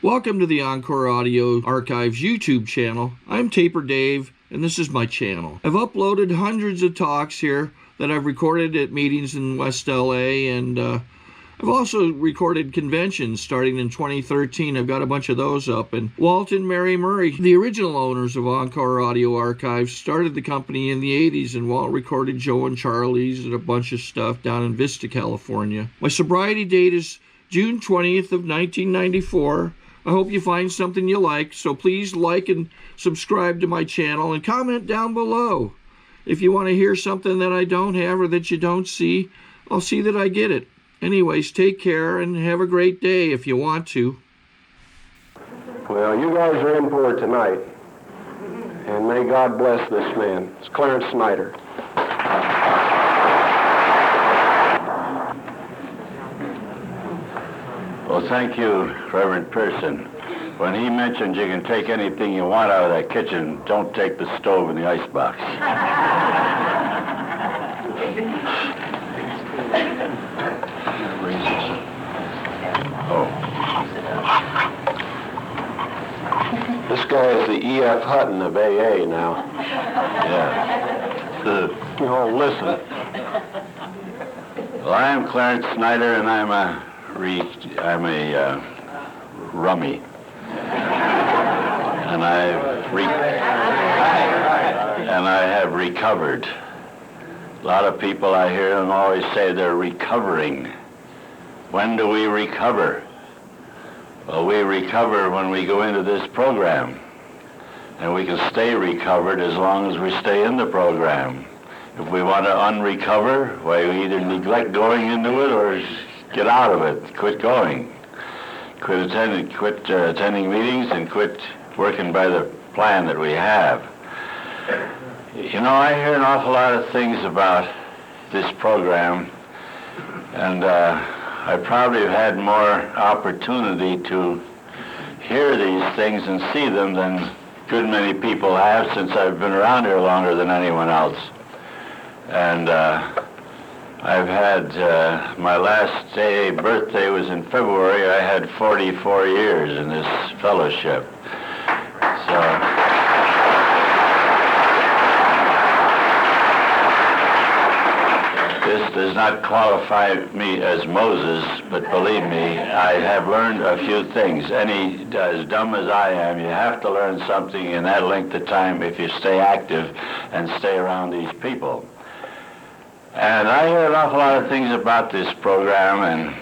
Welcome to the Encore Audio Archives YouTube channel. I'm Taper Dave, and this is my channel. I've uploaded hundreds of talks here that I've recorded at meetings in West LA, and I've also recorded conventions starting in 2013. I've got a bunch of those up. And Walt and Mary Murray, the original owners of Encore Audio Archives, started the company in the 80s, and Walt recorded Joe and Charlie's and a bunch of stuff down in Vista, California. My sobriety date is June 20th of 1994. I hope you find something you like, so please like and subscribe to my channel and comment down below. If you want to hear something that I don't have or that you don't see, I'll see that I get it. Anyways, take care and have a great day if you want to. Well, you guys are in for it tonight, and may God bless this man. It's Clarence Snyder. Well, thank you, Reverend Pearson. When he mentioned you can take anything you want out of that kitchen, don't take the stove and the icebox. Oh. This guy is the E.F. Hutton of AA now. Yeah. Oh, listen. Well, I am Clarence Snyder, and I'm a rummy. And I have recovered. A lot of people, I hear them always say they're recovering. When do we recover? Well, we recover when we go into this program. And we can stay recovered as long as we stay in the program. If we want to unrecover, well, we either neglect going into it or get out of it, quit going. Quit attending meetings and quit working by the plan that we have. You know, I hear an awful lot of things about this program, and I probably have had more opportunity to hear these things and see them than good many people have, since I've been around here longer than anyone else. And I've had, my last birthday was in February. I had 44 years in this fellowship. So, this does not qualify me as Moses, but believe me, I have learned a few things. As dumb as I am, you have to learn something in that length of time if you stay active and stay around these people. And I hear an awful lot of things about this program, and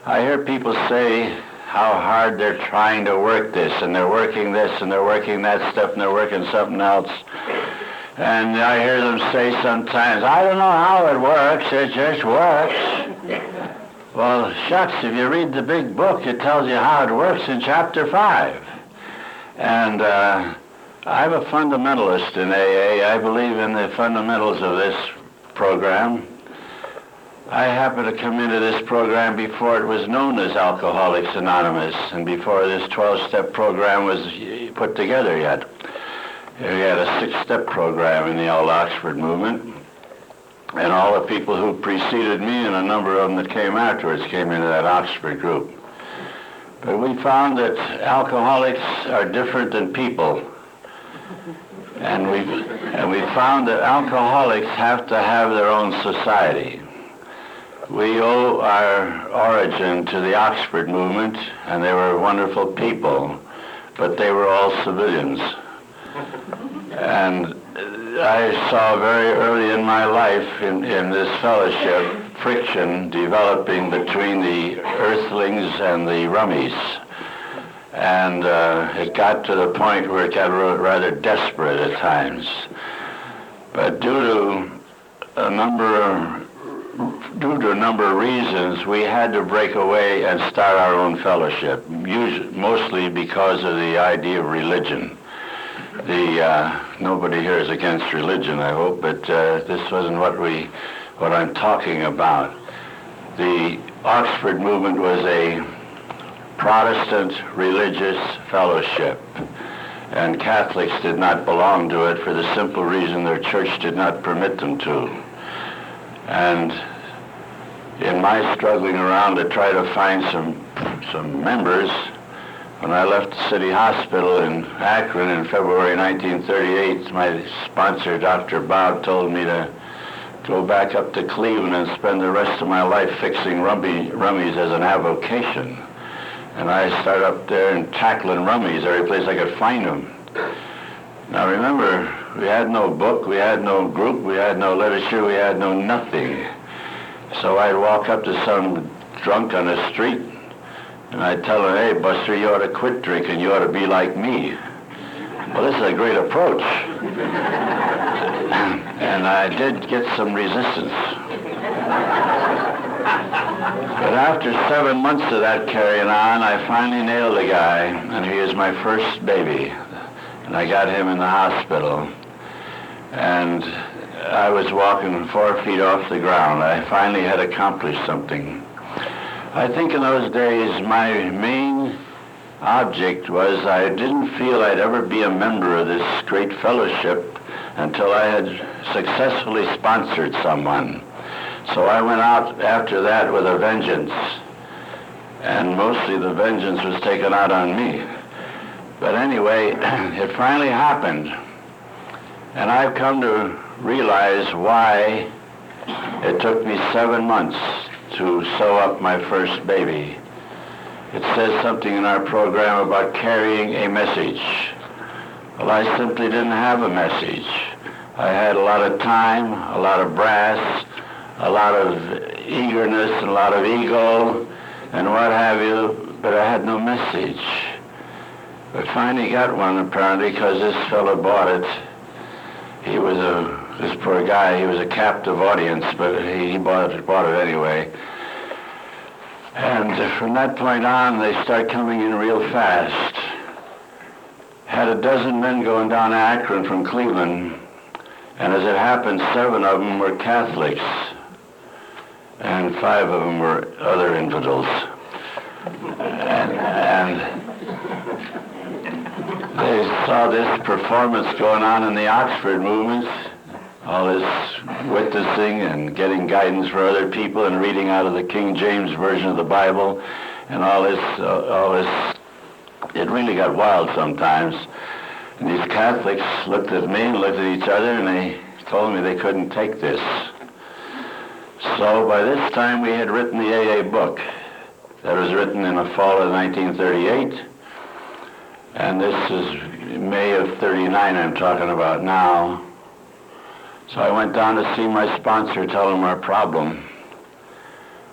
I hear people say how hard they're trying to work this, and they're working this, and they're working that stuff, and they're working something else. And I hear them say sometimes, I don't know how it works, it just works. Well, shucks, if you read the big book, it tells you how it works in chapter 5. And I'm a fundamentalist in AA. I believe in the fundamentals of this program. I happened to come into this program before it was known as Alcoholics Anonymous, and before this 12-step program was put together yet. We had a 6-step program in the old Oxford movement, and all the people who preceded me and a number of them that came afterwards came into that Oxford group. But we found that alcoholics are different than people. And we found that alcoholics have to have their own society. We owe our origin to the Oxford movement, and they were wonderful people, but they were all civilians. And I saw very early in my life in this fellowship friction developing between the earthlings and the rummies. And it got to the point where it got rather desperate at times. But due to a number of reasons, we had to break away and start our own fellowship, mostly because of the idea of religion. Nobody here is against religion, I hope, but this wasn't what I'm talking about. The Oxford movement was a Protestant religious fellowship, and Catholics did not belong to it for the simple reason their church did not permit them to. And in my struggling around to try to find some members, When I left the city hospital in Akron in February 1938, my sponsor, Dr. Bob, told me to go back up to Cleveland and spend the rest of my life fixing rummies as an avocation. And I started up there and tackling rummies every place I could find them. Now remember, we had no book, we had no group, we had no literature, we had no nothing. So I'd walk up to some drunk on the street and I'd tell him, hey, Buster, you ought to quit drinking, you ought to be like me. Well, this is a great approach. And I did get some resistance. But after 7 months of that carrying on, I finally nailed the guy, and he was my first baby. And I got him in the hospital. And I was walking 4 feet off the ground. I finally had accomplished something. I think in those days my main object was I didn't feel I'd ever be a member of this great fellowship until I had successfully sponsored someone. So I went out after that with a vengeance, and mostly the vengeance was taken out on me. But anyway, it finally happened, and I've come to realize why it took me 7 months to sew up my first baby. It says something in our program about carrying a message. Well, I simply didn't have a message. I had a lot of time, a lot of brass, a lot of eagerness, and a lot of ego, and what have you, but I had no message. But finally got one, apparently, because this fellow bought it. This poor guy, he was a captive audience, but he bought it anyway. And from that point on, they start coming in real fast. Had a dozen men going down to Akron from Cleveland, and as it happened, 7 of them were Catholics, and 5 of them were other infidels. And they saw this performance going on in the Oxford movement, all this witnessing and getting guidance for other people and reading out of the King James Version of the Bible, and all this. It really got wild sometimes. And these Catholics looked at me and looked at each other, and they told me they couldn't take this. So by this time we had written the AA book. That was written in the fall of 1938. And this is May of 39 I'm talking about now. So I went down to see my sponsor, tell him our problem.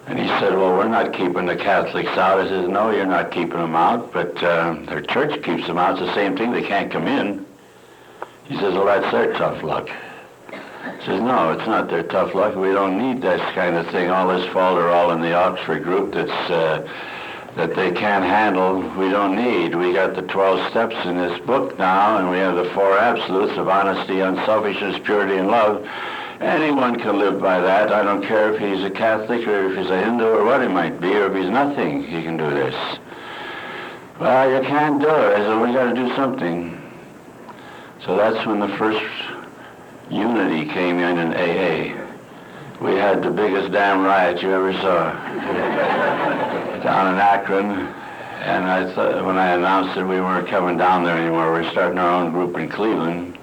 And he said, well, we're not keeping the Catholics out. I said, no, you're not keeping them out, but their church keeps them out. It's the same thing. They can't come in. He says, well, that's their tough luck. He says, no, it's not their tough luck. We don't need this kind of thing. All this falderall in the Oxford group that they can't handle, we don't need. We got the 12 steps in this book now, and we have the 4 absolutes of honesty, unselfishness, purity, and love. Anyone can live by that. I don't care if he's a Catholic or if he's a Hindu or what he might be, or if he's nothing, he can do this. Well, you can't do it. I said, we got to do something. So that's when the first unity came in AA. We had the biggest damn riot you ever saw down in Akron. And I thought, when I announced that we weren't coming down there anymore, we were starting our own group in Cleveland.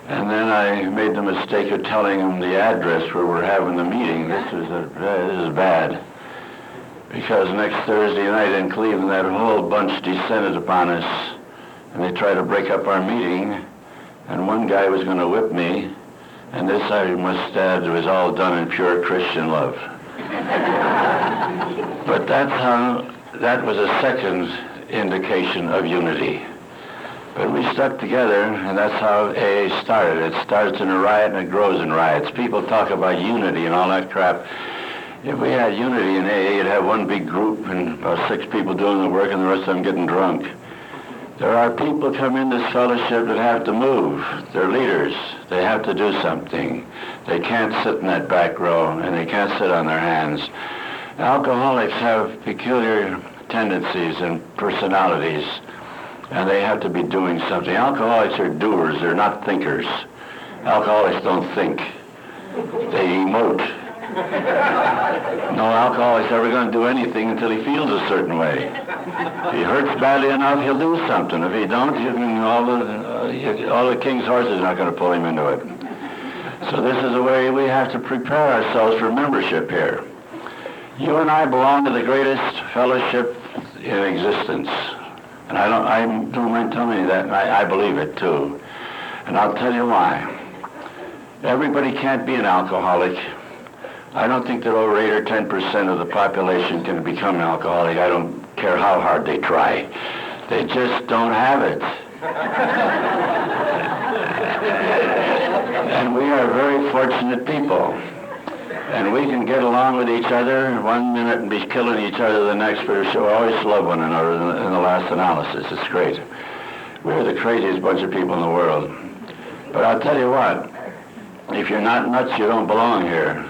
And then I made the mistake of telling them the address where we're having the meeting. This is bad. Because next Thursday night in Cleveland, that whole bunch descended upon us. And they tried to break up our meeting. And one guy was going to whip me. And this, I must add, was all done in pure Christian love. But that was a second indication of unity. But we stuck together, and that's how AA started. It starts in a riot and it grows in riots. People talk about unity and all that crap. If we had unity in AA, you'd have one big group and about 6 people doing the work and the rest of them getting drunk. There are people come in this fellowship that have to move. They're leaders. They have to do something. They can't sit in that back row, and they can't sit on their hands. Alcoholics have peculiar tendencies and personalities, and they have to be doing something. Alcoholics are doers. They're not thinkers. Alcoholics don't think. They emote. No alcoholic's ever going to do anything until he feels a certain way. If he hurts badly enough, he'll do something. If he don't, all the king's horses are not going to pull him into it. So this is the way we have to prepare ourselves for membership here. You and I belong to the greatest fellowship in existence. And I don't mind telling you that, and I believe it too. And I'll tell you why. Everybody can't be an alcoholic. I don't think that over 8 or 10% of the population can become an alcoholic. I don't care how hard they try. They just don't have it. And we are very fortunate people. And we can get along with each other one minute and be killing each other the next, but we always love one another in the last analysis. It's great. We're the craziest bunch of people in the world. But I'll tell you what, if you're not nuts, you don't belong here.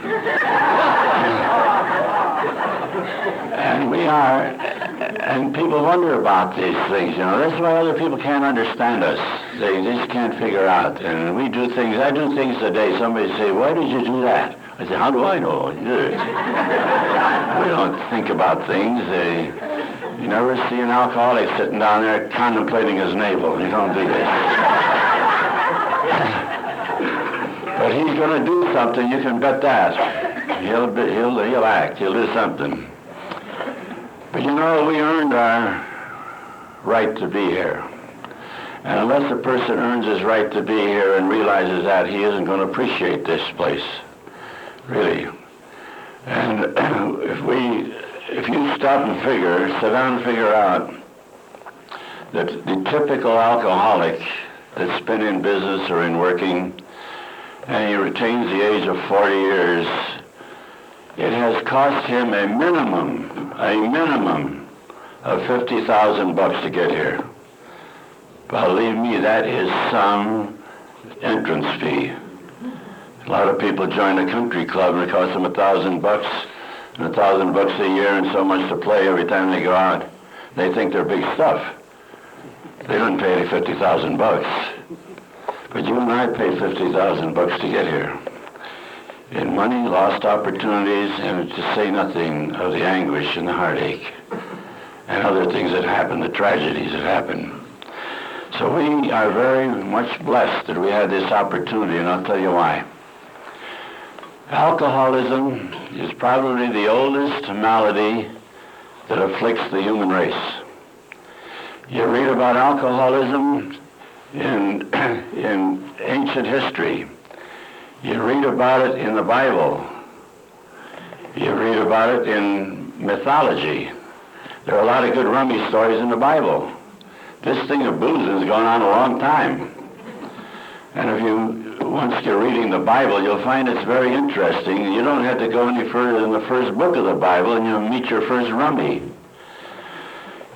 And we are, and people wonder about these things, you know. That's why other people can't understand us. They just can't figure out. And we do things, I do things today. Somebody say, why did you do that? I say, how do I know? You did it. We don't think about things. You never see an alcoholic sitting down there contemplating his navel. You don't do this. But he's going to do something, you can bet that. He'll act, he'll do something. But you know, we earned our right to be here. And unless a person earns his right to be here and realizes that, he isn't going to appreciate this place, really. And if you stop and sit down and figure out that the typical alcoholic that's been in business or in working, and he retains the age of 40 years, it has cost him a minimum of $50,000 to get here. Believe me, that is some entrance fee. A lot of people join a country club and it costs them $1,000 and $1,000 a year and so much to play every time they go out. They think they're big stuff. They don't pay any $50,000. But you and I paid $50,000 to get here. In money, lost opportunities, and to say nothing of the anguish and the heartache and other things that happen, the tragedies that happen. So we are very much blessed that we had this opportunity, and I'll tell you why. Alcoholism is probably the oldest malady that afflicts the human race. You read about alcoholism in ancient history. You read about it in the Bible. You read about it in mythology. There are a lot of good rummy stories in the Bible. This thing of boozing has gone on a long time. And once you're reading the Bible, you'll find it's very interesting. You don't have to go any further than the first book of the Bible and you'll meet your first rummy.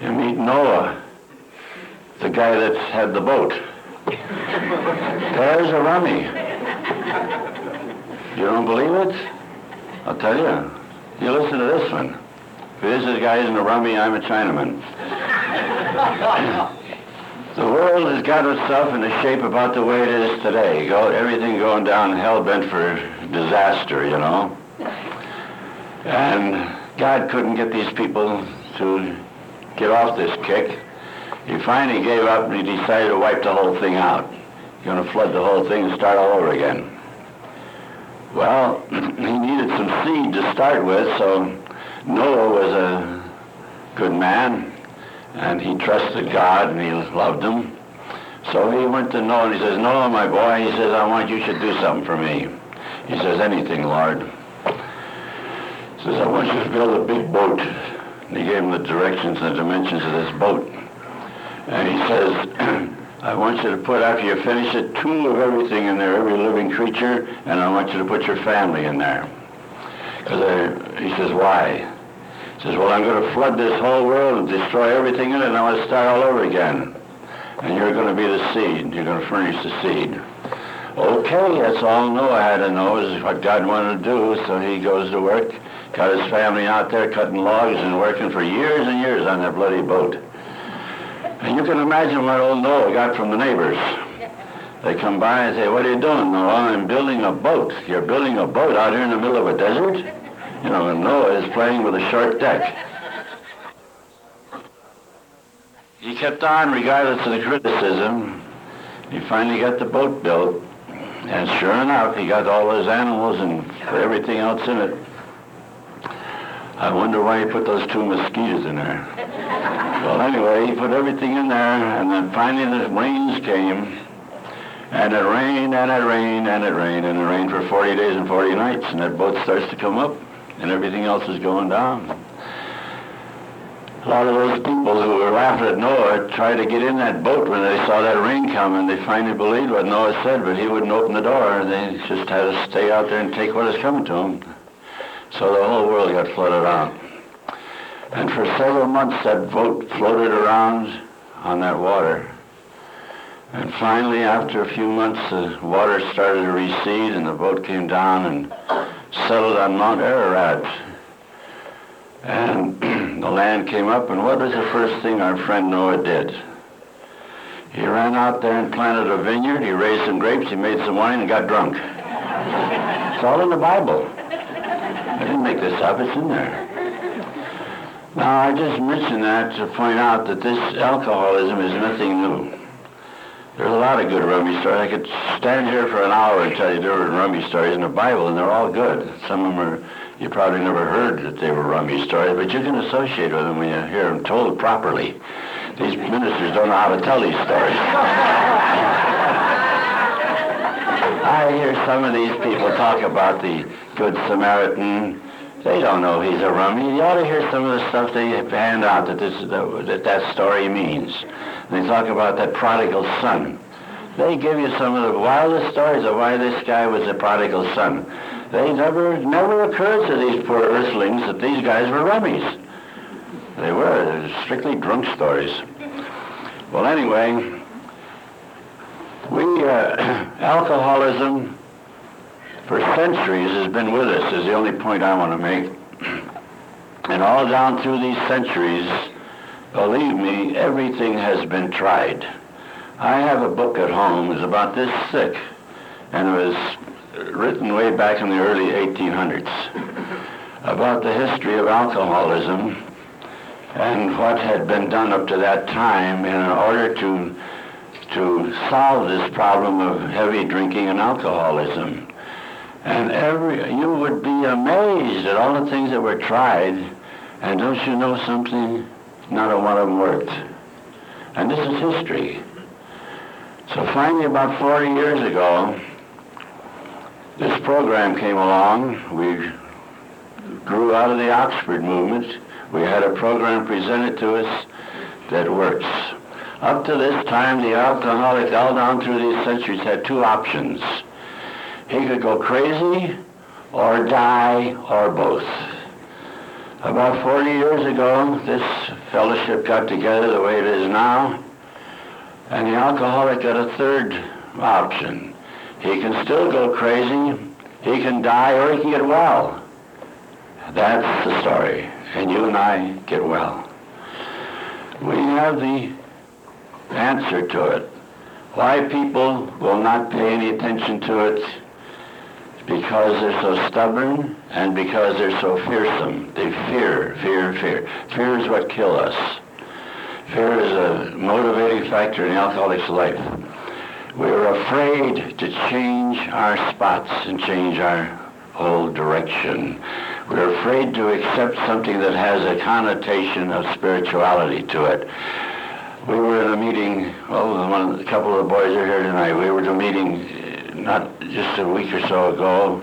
You meet Noah, the guy that had the boat. There's a rummy. You don't believe it? I'll tell you. You listen to this one. If this guy isn't a rummy, I'm a Chinaman. The world has got itself in a shape about the way it is today. Everything going down hell-bent for disaster, you know. And God couldn't get these people to get off this kick. He finally gave up and he decided to wipe the whole thing out. He's going to flood the whole thing and start all over again. Well, he needed some seed to start with, so Noah was a good man, and he trusted God, and he loved him. So he went to Noah, and he says, Noah, my boy, he says, I want you should do something for me. He says, anything, Lord. He says, I want you to build a big boat. And he gave him the directions and the dimensions of this boat. And he says, I want you to put, after you finish it, 2 of everything in there, every living creature, and I want you to put your family in there. He says, why? He says, well, I'm going to flood this whole world and destroy everything in it, and I want to start all over again. And you're going to be the seed. You're going to furnish the seed. Okay, that's all Noah had to know is what God wanted to do, so he goes to work, got his family out there cutting logs and working for years and years on that bloody boat. And you can imagine what old Noah got from the neighbors. They come by and say, what are you doing? No, I'm building a boat. You're building a boat out here in the middle of a desert? You know, and Noah is playing with a short deck. He kept on regardless of the criticism. He finally got the boat built, and sure enough, he got all those animals and everything else in it. I wonder why he put those 2 mosquitoes in there. Well, anyway, he put everything in there, and then finally the rains came, and it rained, and it rained, and it rained, and it rained for 40 days and 40 nights, and that boat starts to come up, and everything else is going down. A lot of those people who were laughing at Noah tried to get in that boat when they saw that rain come, and they finally believed what Noah said, but he wouldn't open the door. They just had to stay out there and take what was coming to them. So the whole world got flooded out. And for several months, that boat floated around on that water. And finally, after a few months, the water started to recede, and the boat came down and settled on Mount Ararat. And the land came up, and what was the first thing our friend Noah did? He ran out there and planted a vineyard, he raised some grapes, he made some wine, and got drunk. It's all in the Bible. I didn't make this up, it's in there. Now, I just mentioned that to point out that this alcoholism is nothing new. There's a lot of good rummy stories. I could stand here for an hour and tell you different rummy stories in the Bible, and they're all good. Some of them are, you probably never heard that they were rummy stories, but you can associate with them when you hear them told properly. These ministers don't know how to tell these stories. I hear some of these people talk about the Good Samaritan. They don't know he's a rummy. You ought to hear some of the stuff they hand out that story means. They talk about that prodigal son. They give you some of the wildest stories of why this guy was a prodigal son. They never occurred to these poor earthlings that these guys were rummies. They were strictly drunk stories. Well, anyway, alcoholism for centuries has been with us, is the only point I want to make. And all down through these centuries, believe me, everything has been tried. I have a book at home, it's about this thick, and it was written way back in the early 1800s about the history of alcoholism and what had been done up to that time in order to solve this problem of heavy drinking and alcoholism. And you would be amazed at all the things that were tried, and don't you know something? Not a one of them worked. And this is history. So finally, about 40 years ago, this program came along. We grew out of the Oxford movement. We had a program presented to us that works. Up to this time, the alcoholic all down through these centuries had 2 options. He could go crazy or die or both. About 40 years ago, this fellowship got together the way it is now, and the alcoholic got a 3rd option. He can still go crazy, he can die, or he can get well. That's the story, and you and I get well. We have the answer to it. Why people will not pay any attention to it? Because they're so stubborn and because they're so fearsome. They fear. Fear is what kills us. Fear is a motivating factor in the alcoholic's life. We're afraid to change our spots and change our whole direction. We're afraid to accept something that has a connotation of spirituality to it. We were in a meeting, a couple of the boys are here tonight. We were in a meeting not just a week or so ago,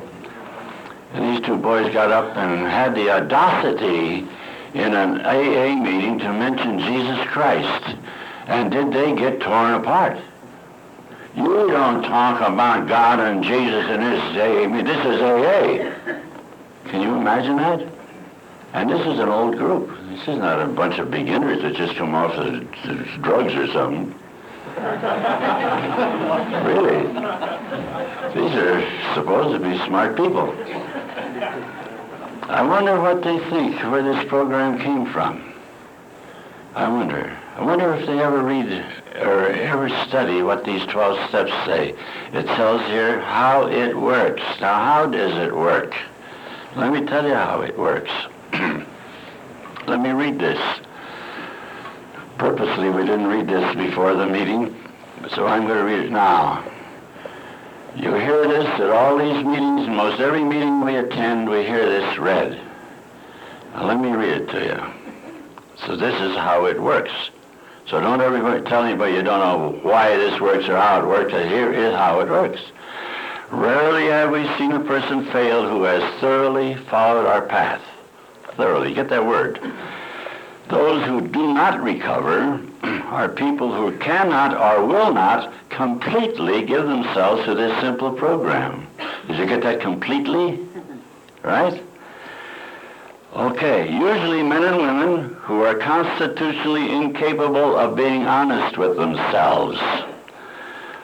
and these 2 boys got up and had the audacity in an AA meeting to mention Jesus Christ. And did they get torn apart? You don't talk about God and Jesus in this AA meeting. This is AA. Can you imagine that? And this is an old group. This is not a bunch of beginners that just come off of drugs or something. Really. These are supposed to be smart people. I wonder what they think, where this program came from. I wonder. I wonder if they ever read or ever study what these 12 steps say. It tells here how it works. Now, how does it work? Let me tell you how it works. Let me read this. Purposely, we didn't read this before the meeting, so I'm going to read it now. You hear this at all these meetings, and most every meeting we attend, we hear this read. Now, let me read it to you. So this is how it works. So don't everybody tell anybody you don't know why this works or how it works. Here is how it works. Rarely have we seen a person fail who has thoroughly followed our path. Thoroughly, get that word. Those who do not recover are people who cannot or will not completely give themselves to this simple program. Did you get that completely? Right? Okay, usually men and women who are constitutionally incapable of being honest with themselves.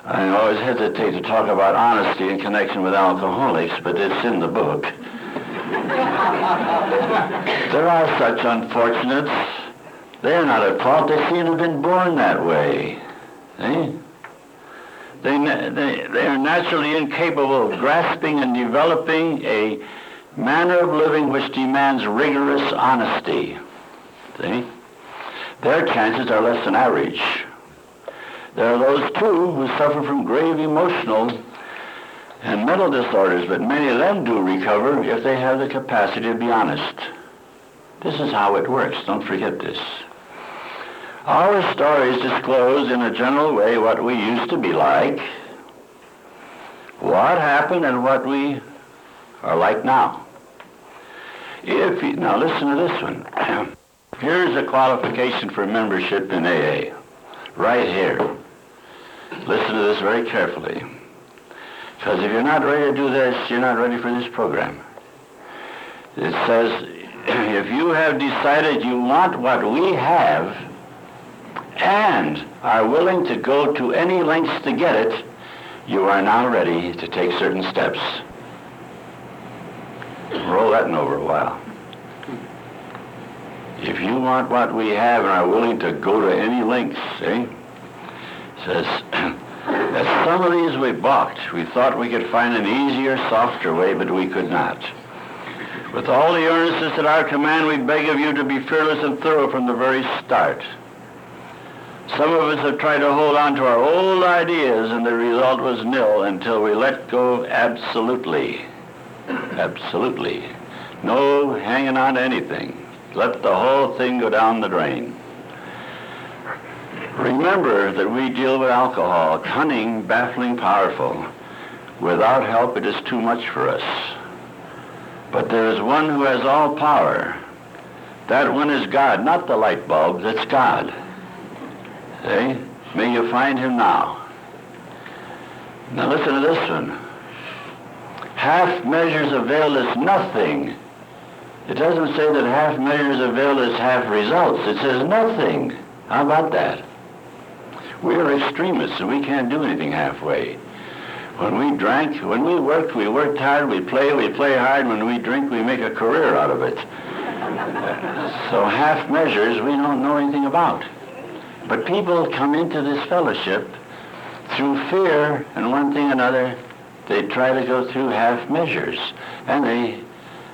I always hesitate to talk about honesty in connection with alcoholics, but it's in the book. There are such unfortunates. They are not at fault. They seem to have been born that way. See? They are naturally incapable of grasping and developing a manner of living which demands rigorous honesty. See? Their chances are less than average. There are those, too, who suffer from grave emotional and mental disorders, but many of them do recover if they have the capacity to be honest. This is how it works. Don't forget this. Our stories disclose in a general way what we used to be like, what happened, and what we are like now. Now listen to this one. Here's a qualification for membership in AA. Right here. Listen to this very carefully. Because if you're not ready to do this, you're not ready for this program. It says, if you have decided you want what we have and are willing to go to any lengths to get it, you are now ready to take certain steps. Roll that in over a while. If you want what we have and are willing to go to any lengths, see? Says, that some of these we balked. We thought we could find an easier, softer way, but we could not. With all the earnestness at our command, we beg of you to be fearless and thorough from the very start. Some of us have tried to hold on to our old ideas, and the result was nil until we let go absolutely. Absolutely. No hanging on to anything. Let the whole thing go down the drain. Remember that we deal with alcohol, cunning, baffling, powerful. Without help, it is too much for us. But there is one who has all power. That one is God, not the light bulb, that's God. See? May you find him now. Now listen to this one. Half measures avail us nothing. It doesn't say that half measures avail us half results. It says nothing. How about that? We are extremists and we can't do anything halfway. When we drank, when we worked hard, we play hard. When we drink, we make a career out of it. So half measures we don't know anything about. But people come into this fellowship through fear and one thing or another. They try to go through half measures, and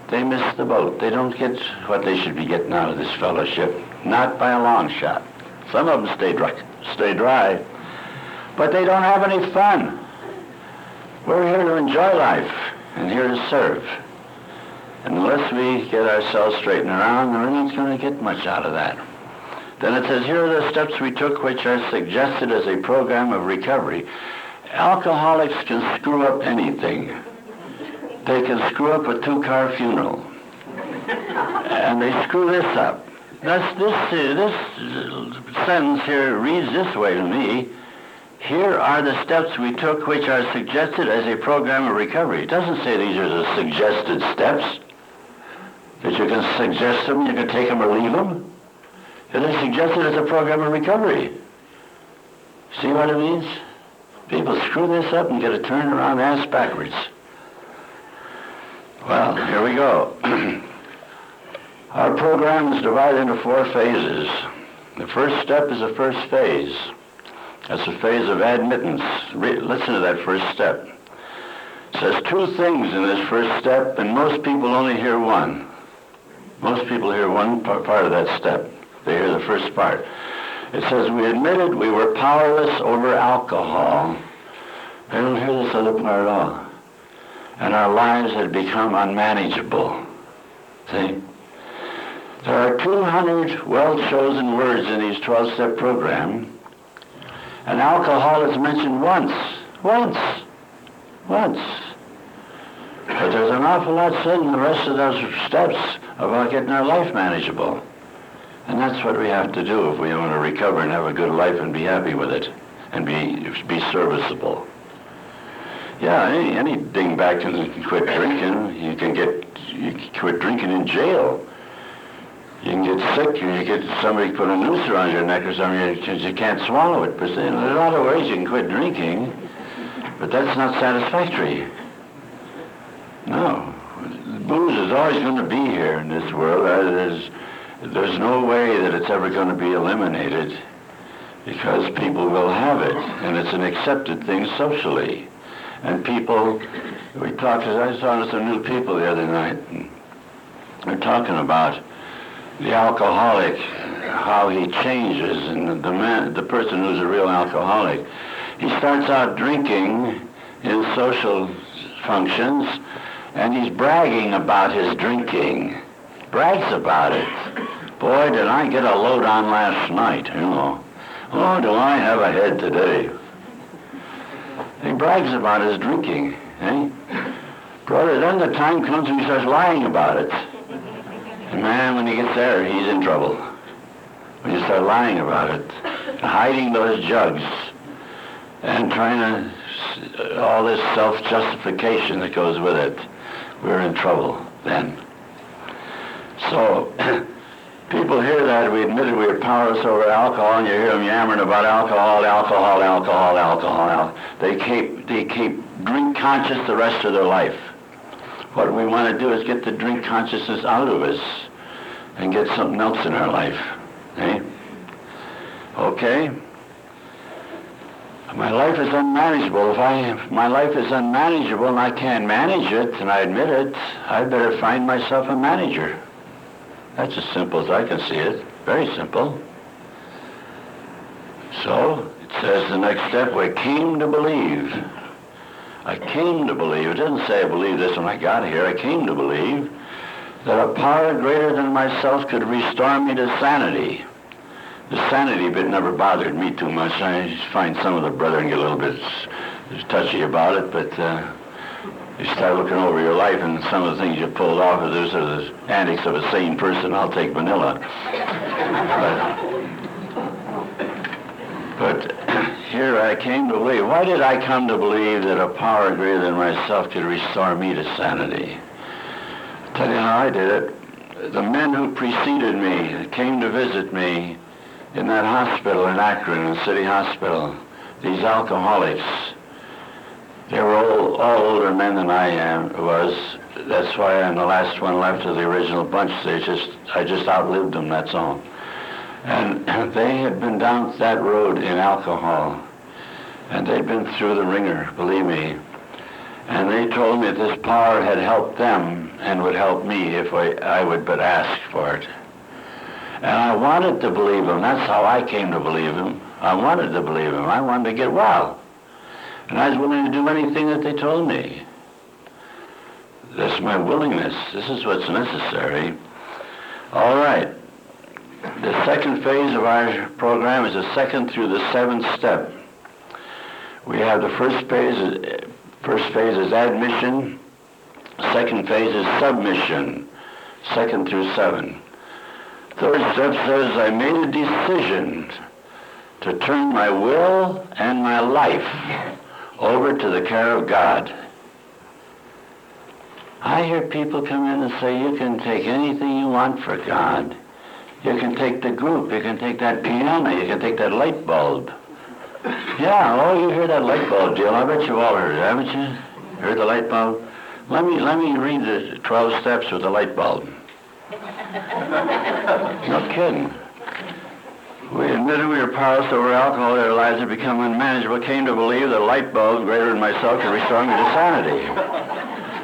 they miss the boat. They don't get what they should be getting out of this fellowship, not by a long shot. Some of them stay dry, but they don't have any fun. We're here to enjoy life and here to serve. And unless we get ourselves straightened around, we're not going to get much out of that. Then it says, here are the steps we took which are suggested as a program of recovery. Alcoholics can screw up anything. They can screw up a 2-car funeral. And they screw this up. This sentence here reads this way to me. Here are the steps we took which are suggested as a program of recovery. It doesn't say these are the suggested steps. That you can suggest them, you can take them or leave them. It is suggested as a program of recovery. See what it means? People screw this up and get it turned around ass backwards. Well, here we go. Our program is divided into 4 phases. The first step is the first phase. That's the phase of admittance. Listen to that first step. It says two things in this first step, and most people only hear one. Most people hear one part of that step. They hear the first part. It says, we admitted we were powerless over alcohol. They don't hear this other part at all. And our lives had become unmanageable. See? There are 200 well-chosen words in these 12-step program, and alcohol is mentioned once. But there's an awful lot said in the rest of those steps about getting our life manageable. And that's what we have to do if we want to recover and have a good life and be happy with it and be serviceable. Yeah, any dingbat can quit drinking. You can quit drinking in jail. You can get sick, or you get somebody put a noose around your neck or something because you can't swallow it. But there's a lot of ways you can quit drinking, but that's not satisfactory. No. Booze is always going to be here in this world. There's no way that it's ever going to be eliminated because people will have it, and it's an accepted thing socially. And people, I was talking to some new people the other night, and they're talking about the alcoholic, how he changes, and the person who's a real alcoholic. He starts out drinking in social functions, and he's bragging about his drinking. Brags about it. Boy, did I get a load on last night, you know. Oh, do I have a head today. He brags about his drinking, eh? Brother, then the time comes when he starts lying about it. And man, when he gets there, he's in trouble. When you start lying about it, hiding those jugs, and trying to, all this self-justification that goes with it, we're in trouble then. So, people hear that, we admitted we were powerless over alcohol, and you hear them yammering about alcohol. They keep drink conscious the rest of their life. What we want to do is get the drink consciousness out of us and get something else in our life. Eh? Okay? My life is unmanageable. If my life is unmanageable and I can't manage it, and I admit it, I better find myself a manager. That's as simple as I can see it. Very simple. So, it says the next step, we came to believe. I came to believe. It doesn't say I believe this when I got here. I came to believe that a power greater than myself could restore me to sanity. The sanity bit never bothered me too much. I find some of the brethren get a little bit touchy about it, but you start looking over your life and some of the things you pulled off of those are the antics of a sane person. I'll take vanilla. But here I came to believe. Why did I come to believe that a power greater than myself could restore me to sanity? I'll tell you how I did it. The men who preceded me came to visit me in that hospital in Akron, the city hospital, these alcoholics. They were all older men than I was. That's why I'm the last one left of the original bunch. I just outlived them, that's all. And they had been down that road in alcohol. And they'd been through the ringer, believe me. And they told me that this power had helped them and would help me if I would but ask for it. And I wanted to believe him. That's how I came to believe him. I wanted to believe him. I wanted to get well. And I was willing to do anything that they told me. That's my willingness. This is what's necessary. All right. The second phase of our program is the second through the seventh step. We have the first phase is admission. Second phase is submission. 2 through 7. Third step says, I made a decision to turn my will and my life over to the care of God. I hear people come in and say, you can take anything you want for God. You can take the group, you can take that piano, you can take that light bulb. Yeah, oh, you hear that light bulb deal. I bet you all heard it, haven't you? Heard the light bulb? Let me read the 12 steps with the light bulb. No kidding. We admitted we were powerless over alcohol, their lives had become unmanageable, came to believe that a light bulb greater than myself could restore me to sanity.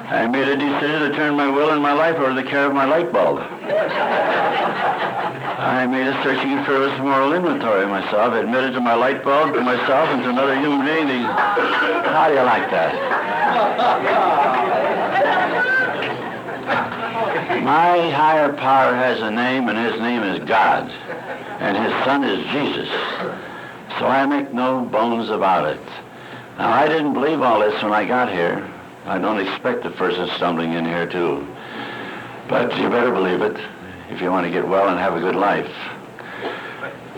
I made a decision to turn my will and my life over to the care of my light bulb. I made a searching and fearless moral inventory of myself, admitted to my light bulb, to myself, and to another human being. How do you like that? My higher power has a name, and his name is God, and his son is Jesus. So I make no bones about it. Now, I didn't believe all this when I got here. I don't expect the person stumbling in here, too. But you better believe it if you want to get well and have a good life.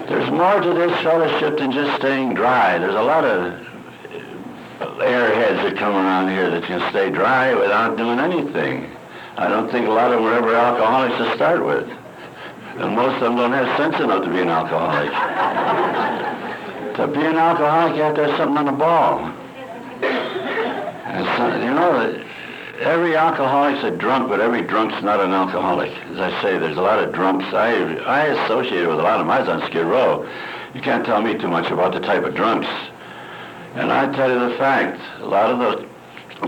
There's more to this fellowship than just staying dry. There's a lot of airheads that come around here that can stay dry without doing anything. I don't think a lot of them were ever alcoholics to start with. And most of them don't have sense enough to be an alcoholic. To be an alcoholic, you have to have something on the ball. And so, you know, every alcoholic's a drunk, but every drunk's not an alcoholic. As I say, there's a lot of drunks. I associated with a lot of them. I was on Skid Row. You can't tell me too much about the type of drunks. And I tell you the fact, a lot of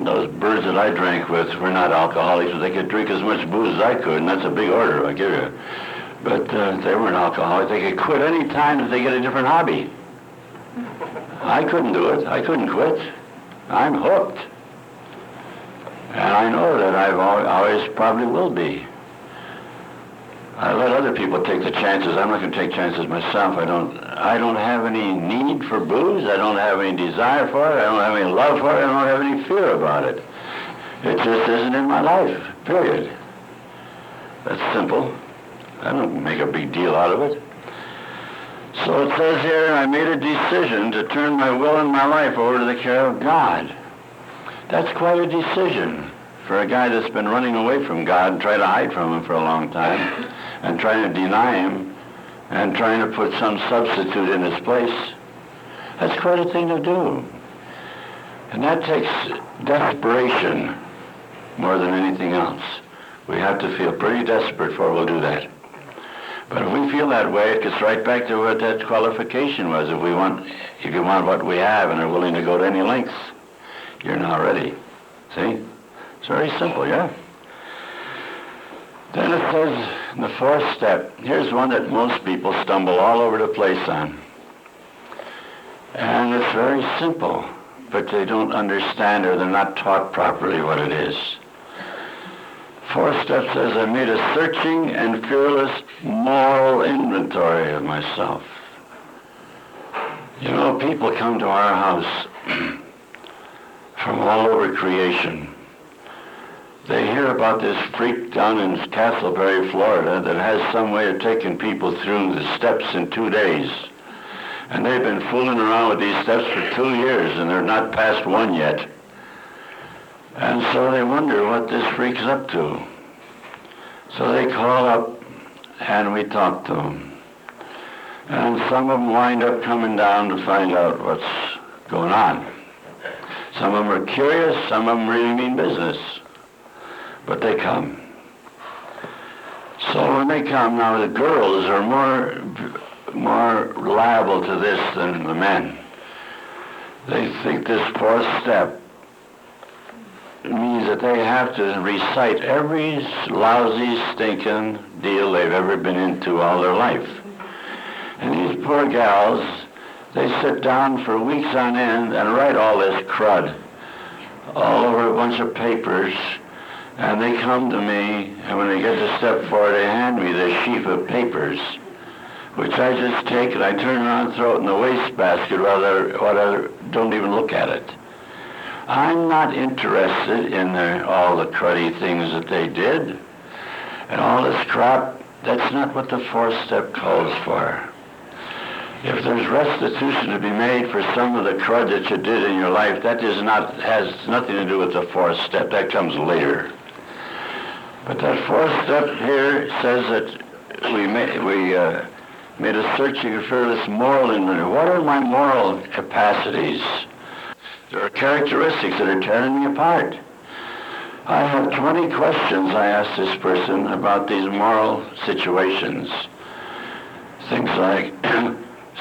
those birds that I drank with were not alcoholics, but they could drink as much booze as I could, and that's a big order, I give you. But they weren't alcoholics. They could quit any time if they get a different hobby. I couldn't do it. I couldn't quit. I'm hooked. And I know that I've always probably will be. I let other people take the chances. I'm not going to take chances myself. I don't have any need for booze. I don't have any desire for it. I don't have any love for it. I don't have any fear about it. It just isn't in my life, period. That's simple. I don't make a big deal out of it. So it says here, I made a decision to turn my will and my life over to the care of God. That's quite a decision for a guy that's been running away from God and trying to hide from him for a long time and trying to deny him and trying to put some substitute in his place. That's quite a thing to do. And that takes desperation more than anything else. We have to feel pretty desperate before we'll do that. But if we feel that way, it gets right back to what that qualification was. If you want what we have and are willing to go to any lengths, you're now ready. See? It's very simple, yeah? Then it says in the fourth step, here's one that most people stumble all over the place on. And it's very simple, but they don't understand or they're not taught properly what it is. Fourth step says, I made a searching and fearless moral inventory of myself. You know, people come to our house from all over creation. They hear about this freak down in Castleberry, Florida, that has some way of taking people through the steps in 2 days. And they've been fooling around with these steps for 2 years, and they're not past one yet. And so they wonder what this freak's up to. So they call up, and we talk to them. And some of them wind up coming down to find out what's going on. Some of them are curious, some of them really mean business. But they come. So when they come, now the girls are more liable to this than the men. They think this fourth step means that they have to recite every lousy, stinking deal they've ever been into all their life. And these poor gals, they sit down for weeks on end and write all this crud all over a bunch of papers. And they come to me, and when they get to step 4, they hand me this sheaf of papers, which I just take and I turn around and throw it in the wastebasket rather don't even look at it. I'm not interested in all the cruddy things that they did and all this crap. That's not what the fourth step calls for. If there's restitution to be made for some of the crud that you did in your life, that has nothing to do with the fourth step. That comes later. But that fourth step here says that we made a searching and fearless moral inventory. What are my moral capacities? There are characteristics that are tearing me apart. I have 20 questions I asked this person about these moral situations. things like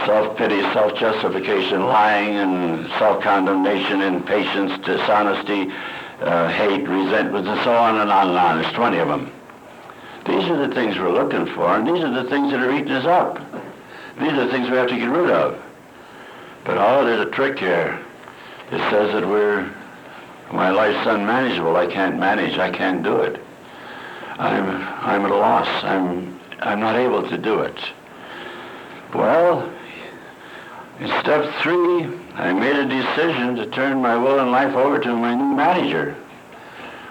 self-pity, self-justification, lying, and self-condemnation, impatience, dishonesty, hate, resentment, and so on and on and on. There's 20 of them. These are the things we're looking for, and these are the things that are eating us up. These are the things we have to get rid of. But there's a trick here. It says that my life's unmanageable. I can't manage. I can't do it. I'm at a loss. I'm not able to do it. Well, in step 3, I made a decision to turn my will and life over to my new manager.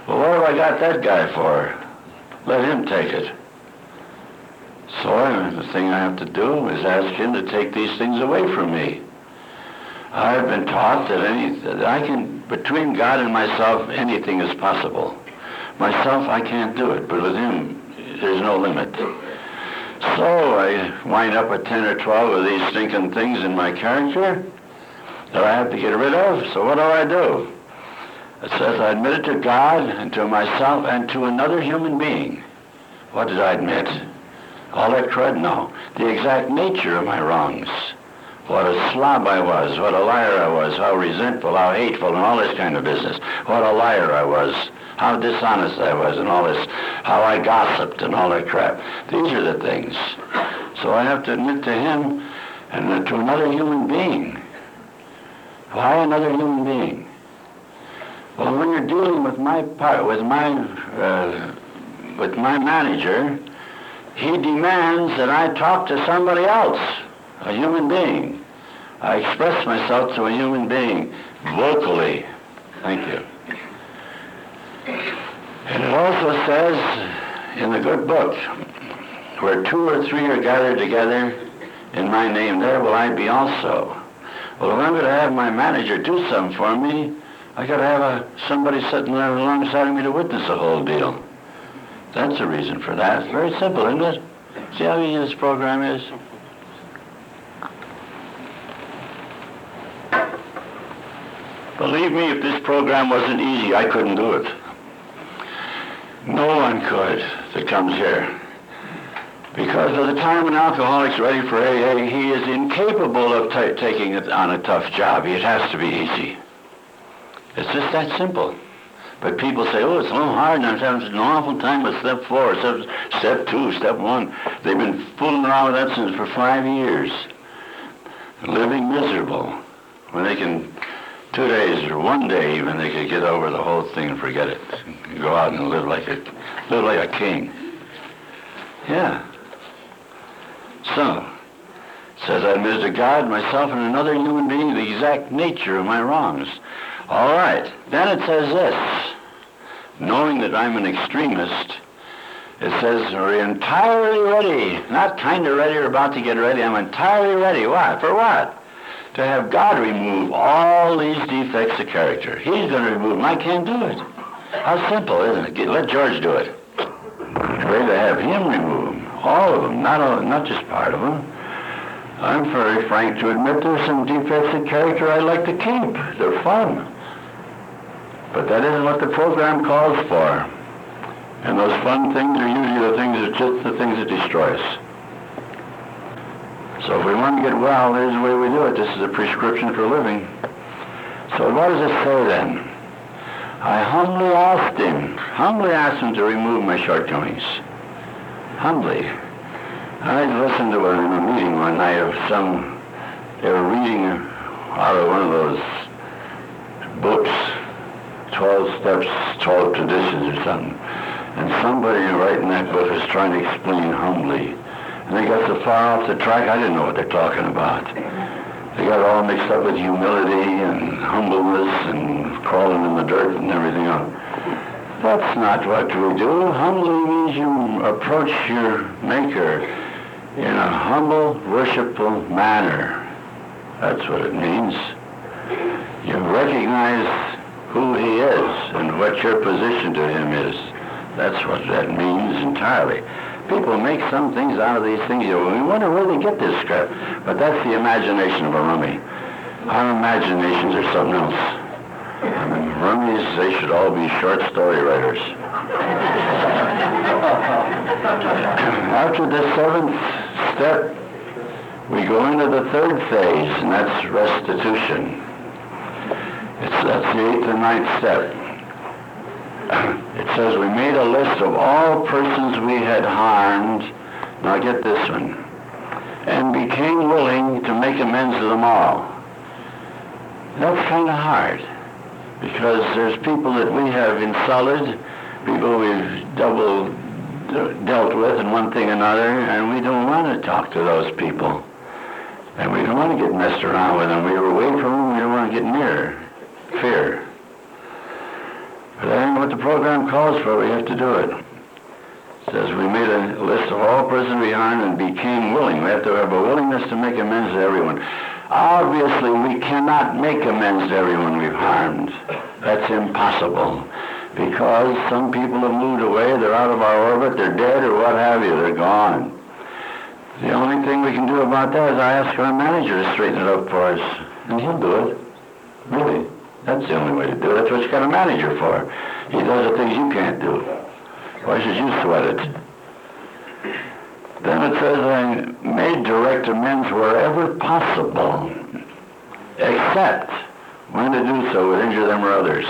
Well, what have I got that guy for? Let him take it. So the thing I have to do is ask him to take these things away from me. I've been taught that I can, between God and myself, anything is possible. Myself, I can't do it, but with him, there's no limit. So I wind up with 10 or 12 of these stinking things in my character that I have to get rid of. So what do? It says I admit it to God and to myself and to another human being. What did I admit? All that crud? No. The exact nature of my wrongs. What a slob I was, what a liar I was, how resentful, how hateful, and all this kind of business. What a liar I was, how dishonest I was, and all this, how I gossiped and all that crap. These are the things. So I have to admit to him and to another human being. Why another human being? Well, when you're dealing with my manager, he demands that I talk to somebody else, a human being. I express myself to a human being vocally. Thank you. And it also says in the good book, where 2 or 3 are gathered together in my name, there will I be also. Well, if I'm going to have my manager do something for me, I got to have somebody sitting there alongside of me to witness the whole deal. That's the reason for that. It's very simple, isn't it? See how easy this program is? Believe me, if this program wasn't easy, I couldn't do it. No one could that comes here. Because by the time an alcoholic's ready for AA, he is incapable of taking it on a tough job. It has to be easy. It's just that simple. But people say, oh, it's so hard, and I'm having an awful time with step 4, step 2, step 1. They've been fooling around with that since for 5 years. Living miserable. When they can, 2 days or 1 day even, they could get over the whole thing and forget it. And go out and live like a king. Yeah. So, it says, I admit to God, myself, and another human being the exact nature of my wrongs. All right. Then it says this. Knowing that I'm an extremist, it says we're entirely ready. Not kind of ready or about to get ready. I'm entirely ready. What? For what? To have God remove all these defects of character. He's going to remove them. I can't do it. How simple, isn't it? Let George do it. Ready to have him remove them. All of them. Not just part of them. I'm very frank to admit there's some defects of character I'd like to keep. They're fun. But that isn't what the program calls for. And those fun things are usually the things that just the things that destroy us. So if we want to get well, there's the way we do it. This is a prescription for living. So what does it say then? I humbly asked him to remove my shortcomings. Humbly. I listened to a meeting one night of they were reading out of one of those books, 12 Steps, 12 Traditions or something. And somebody writing that book is trying to explain humbly. And they got so far off the track, I didn't know what they're talking about. They got all mixed up with humility and humbleness and crawling in the dirt and everything else. That's not what we do. Humbly means you approach your Maker in a humble, worshipful manner. That's what it means. You recognize who He is and what your position to Him is. That's what that means entirely. People make some things out of these things. We wonder where they get this crap. But that's the imagination of a rummy. Our imaginations are something else. Rummies, they should all be short story writers. After the 7th step, We go into the third phase, and that's restitution. That's the 8th and 9th step. It says we made a list of all persons we had harmed, now get this one, and became willing to make amends to them all. That's kind of hard, because there's people that we have insulted, people we've dealt with in one thing or another, and we don't want to talk to those people. And we don't want to get messed around with them. We were away from them, we don't want to get near. Fear. But that ain't what the program calls for. We have to do it. It says we made a list of all persons we harmed and became willing. We have to have a willingness to make amends to everyone. Obviously, we cannot make amends to everyone we've harmed. That's impossible. Because some people have moved away, they're out of our orbit, they're dead, or what have you, they're gone. The only thing we can do about that is I ask our manager to straighten it up for us. And he'll do it. Really. That's the only way to do it. That's what you got a manager for. He does the things you can't do. Why should you sweat it? Then it says, I made direct amends wherever possible, except when to do so would injure them or others.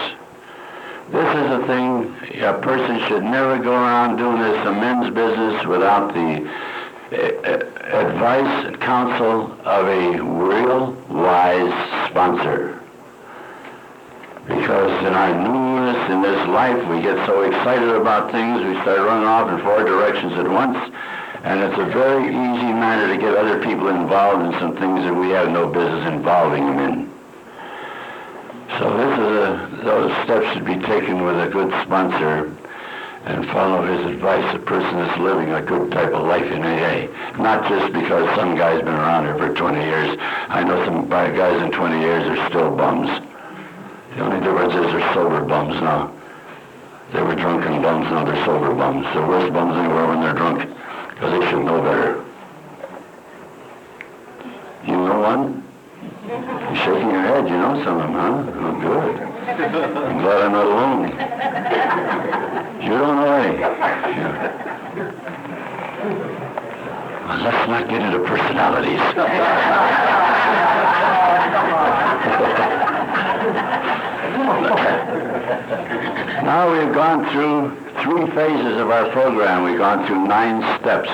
This is a thing, a person should never go around doing this amends business without the advice and counsel of a real wise sponsor. Because in our newness in this life, we get so excited about things, we start running off in 4 directions at once, and it's a very easy matter to get other people involved in some things that we have no business involving them in. So those steps should be taken with a good sponsor and follow his advice, a person that's living a good type of life in AA. Not just because some guy's been around here for 20 years. I know some guys in 20 years are still bums. The only difference is they're sober bums now. They were drunken bums, now they're sober bums. The worst bums anywhere when they're drunk, because they should know better. You know one? You're shaking your head, you know some of them, huh? Oh, good. I'm glad I'm not alone. You don't know any. Yeah. Well, let's not get into personalities. Now we've gone through 3 phases of our program. We've gone through 9 steps.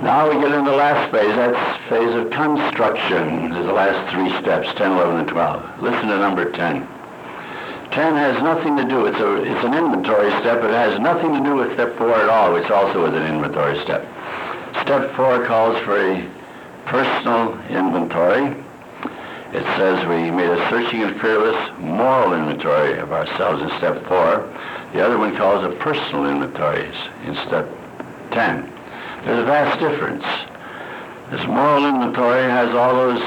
Now we get into the last phase. That's phase of construction. There's the last 3 steps, 10, 11, and 12. Listen to number 10. 10 has nothing to do, it's an inventory step. It has nothing to do with step 4 at all, which also is an inventory step. Step 4 calls for a personal inventory. It says we made a searching and fearless moral inventory of ourselves in step 4. The other one calls a personal inventory in step 10. There's a vast difference. This moral inventory has all those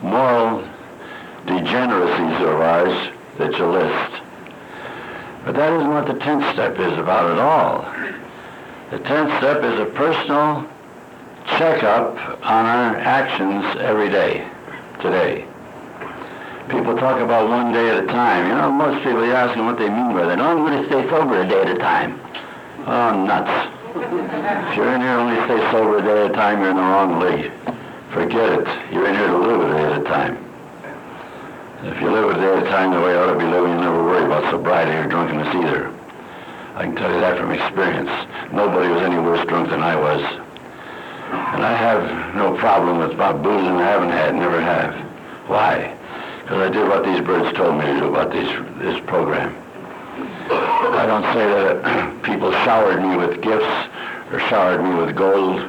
moral degeneracies of ours that you list. But that isn't what the 10th step is about at all. The 10th step is a personal checkup on our actions every day, today. People talk about one day at a time. You know, most people, you ask them what they mean by that. Oh, I'm going to stay sober a day at a time. Oh, nuts. If you're in here only stay sober a day at a time, you're in the wrong league. Forget it. You're in here to live a day at a time. If you live a day at a time the way you ought to be living, you'll never worry about sobriety or drunkenness either. I can tell you that from experience. Nobody was any worse drunk than I was. And I have no problem with about boozing. I haven't had, never have. Why? Because I did what these birds told me to do about this program. I don't say that people showered me with gifts or showered me with gold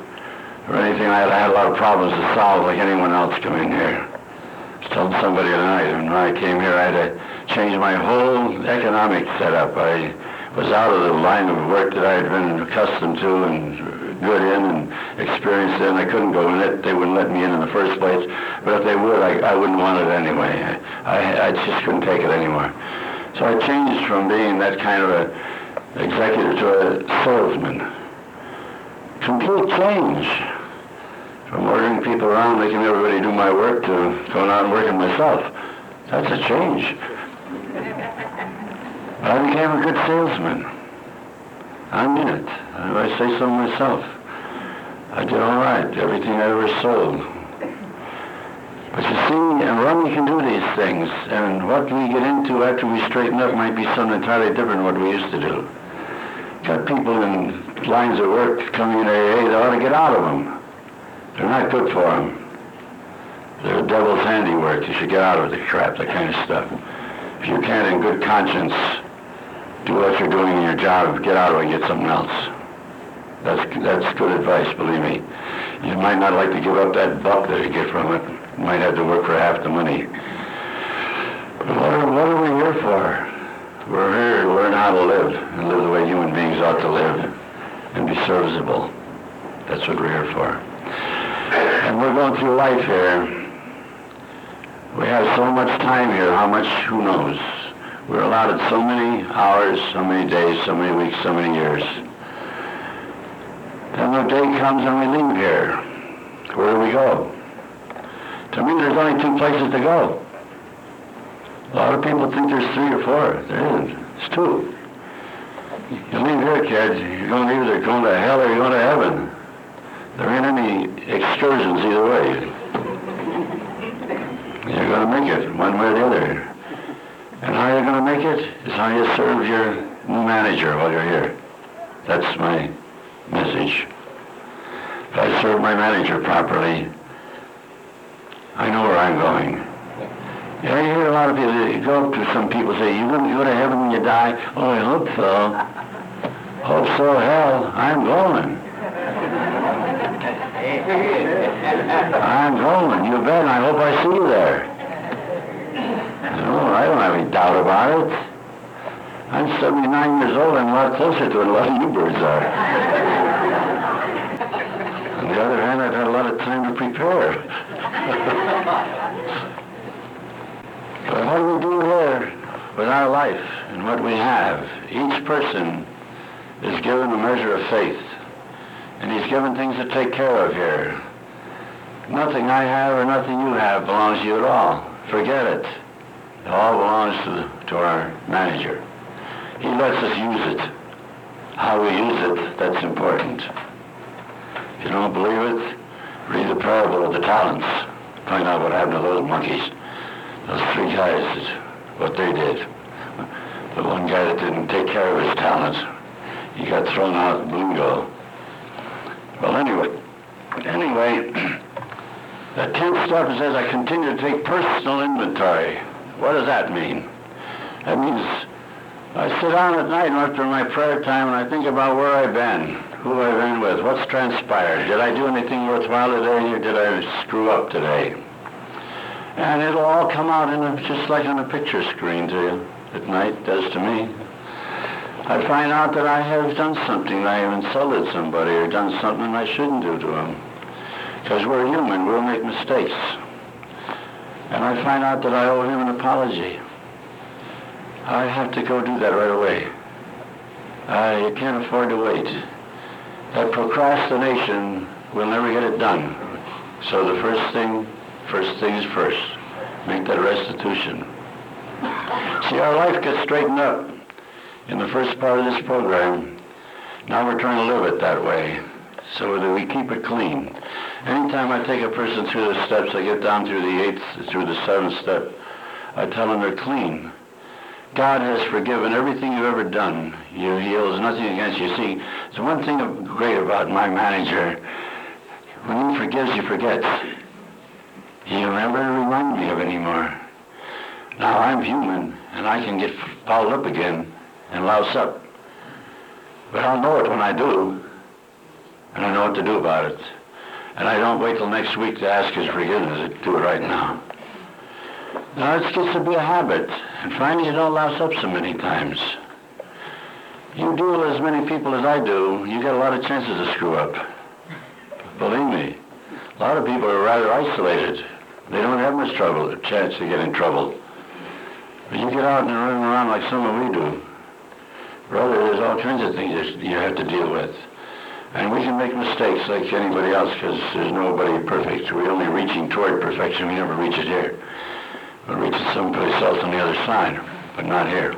or anything. I had a lot of problems to solve like anyone else coming here. I was telling somebody tonight, when I came here, I had to change my whole economic setup. I was out of the line of work that I had been accustomed to and good in and experienced in. I couldn't go in it. They wouldn't let me in the first place. But if they would, I wouldn't want it anyway. I just couldn't take it anymore. So I changed from being that kind of a executive to a salesman. Complete change. From ordering people around, making everybody do my work, to going out and working myself. That's a change. But I became a good salesman. I mean it. I say so myself. I did all right, everything I ever sold. But you see, and rum, you can do these things, and what we get into after we straighten up might be something entirely different than what we used to do. Got people in lines of work coming in AA, they ought to get out of them. They're not good for them. They're devil's handiwork. You should get out of the crap, that kind of stuff. If you can't, in good conscience, do what you're doing in your job, get out of it and get something else. That's good advice, believe me. You might not like to give up that buck that you get from it. You might have to work for half the money. But what are we here for? We're here to learn how to live, and live the way human beings ought to live, and be serviceable. That's what we're here for. And we're going through life here. We have so much time here, how much, who knows? We're allotted so many hours, so many days, so many weeks, so many years. Then the day comes and we leave here. Where do we go? To me, there's only two places to go. A lot of people think there's three or four. There isn't. It's two. You leave here, kids, you're going to either going to hell or you're going to heaven. There ain't any excursions either way. You're going to make it, one way or the other. And how you're going to make it is how you serve your new manager while you're here. That's my message. If I serve my manager properly, I know where I'm going. Yeah, you hear a lot of people, you go up to some people say, you go to heaven when you die? Oh, I hope so. Hope so, hell, I'm going. I'm going, you bet, and I hope I see you there. No, I don't have any doubt about it. I'm 79 years old, I'm a lot closer to it than a lot of you birds are. On the other hand, I've had a lot of time to prepare. But what do we do here with our life and what we have? Each person is given a measure of faith, and he's given things to take care of here. Nothing I have or nothing you have belongs to you at all. Forget it. It all belongs to our manager. He lets us use it. How we use it, that's important. If you don't believe it, read the parable of the talents. Find out what happened to those monkeys. Those three guys, what they did. The one guy that didn't take care of his talents, he got thrown out of bingo. Well, anyway, the 10th step says I continue to take personal inventory. What does that mean? That means I sit down at night after my prayer time and I think about where I've been, who I've been with, what's transpired. Did I do anything worthwhile today or did I screw up today? And it'll all come out just like on a picture screen to you at night, does to me. I find out that I have done something, I have insulted somebody or done something I shouldn't do to them. Because we're human, we'll make mistakes. And I find out that I owe him an apology. I have to go do that right away. You can't afford to wait. That procrastination will never get it done. So the first things first. Make that restitution. See, our life gets straightened up in the first part of this program. Now we're trying to live it that way so that we keep it clean. Anytime I take a person through the steps, I get down through the 8th, through the 7th step, I tell them they're clean. God has forgiven everything you've ever done. He holds nothing against you. See, the one thing great about my manager, when he forgives, he forgets. He'll never remind me of it anymore. Now I'm human, and I can get fouled up again and louse up. But I'll know it when I do, and I know what to do about it. And I don't wait till next week to ask his forgiveness. I do it right now. Now it gets to be a habit, and finally you don't louse up so many times. You deal with as many people as I do, you get a lot of chances to screw up. Believe me, a lot of people are rather isolated. They don't have much chance to get in trouble. But you get out and run around like some of we do. Brother, there's all kinds of things that you have to deal with. And we can make mistakes like anybody else because there's nobody perfect. We're only reaching toward perfection. We never reach it here. We'll reach it someplace else on the other side, but not here.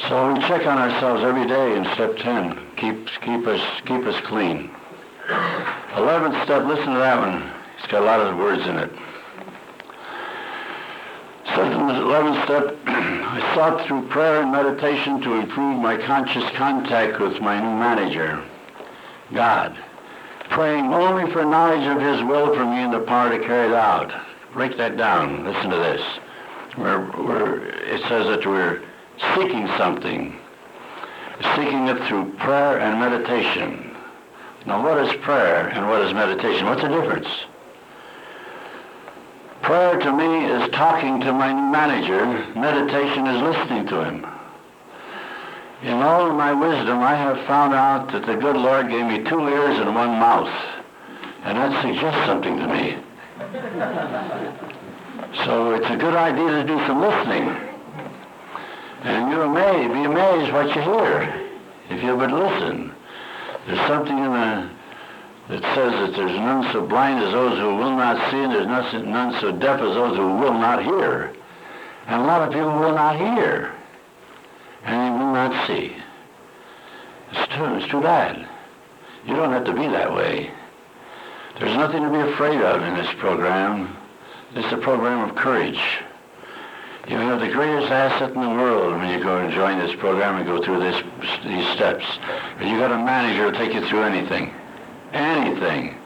So we check on ourselves every day in step 10. keep us clean. 11th step, listen to that one. It's got a lot of words in it. Says in the 11th step, I sought through prayer and meditation to improve my conscious contact with my new manager, God, praying only for knowledge of his will for me and the power to carry it out. Break that down. Listen to this. It says that we're seeking something, seeking it through prayer and meditation. Now, what is prayer and what is meditation? What's the difference? Prayer to me is talking to my new manager. Meditation is listening to him. In all of my wisdom, I have found out that the good Lord gave me 2 ears and 1 mouth. And that suggests something to me. So it's a good idea to do some listening. And you may be amazed what you hear if you would listen. There's something in that says that there's none so blind as those who will not see, and there's none so deaf as those who will not hear. And a lot of people will not hear, and they will not see. It's too bad. You don't have to be that way. There's nothing to be afraid of in this program. It's a program of courage. You have the greatest asset in the world when you go and join this program and go through these steps. You got a manager who'll take you through anything. Anything.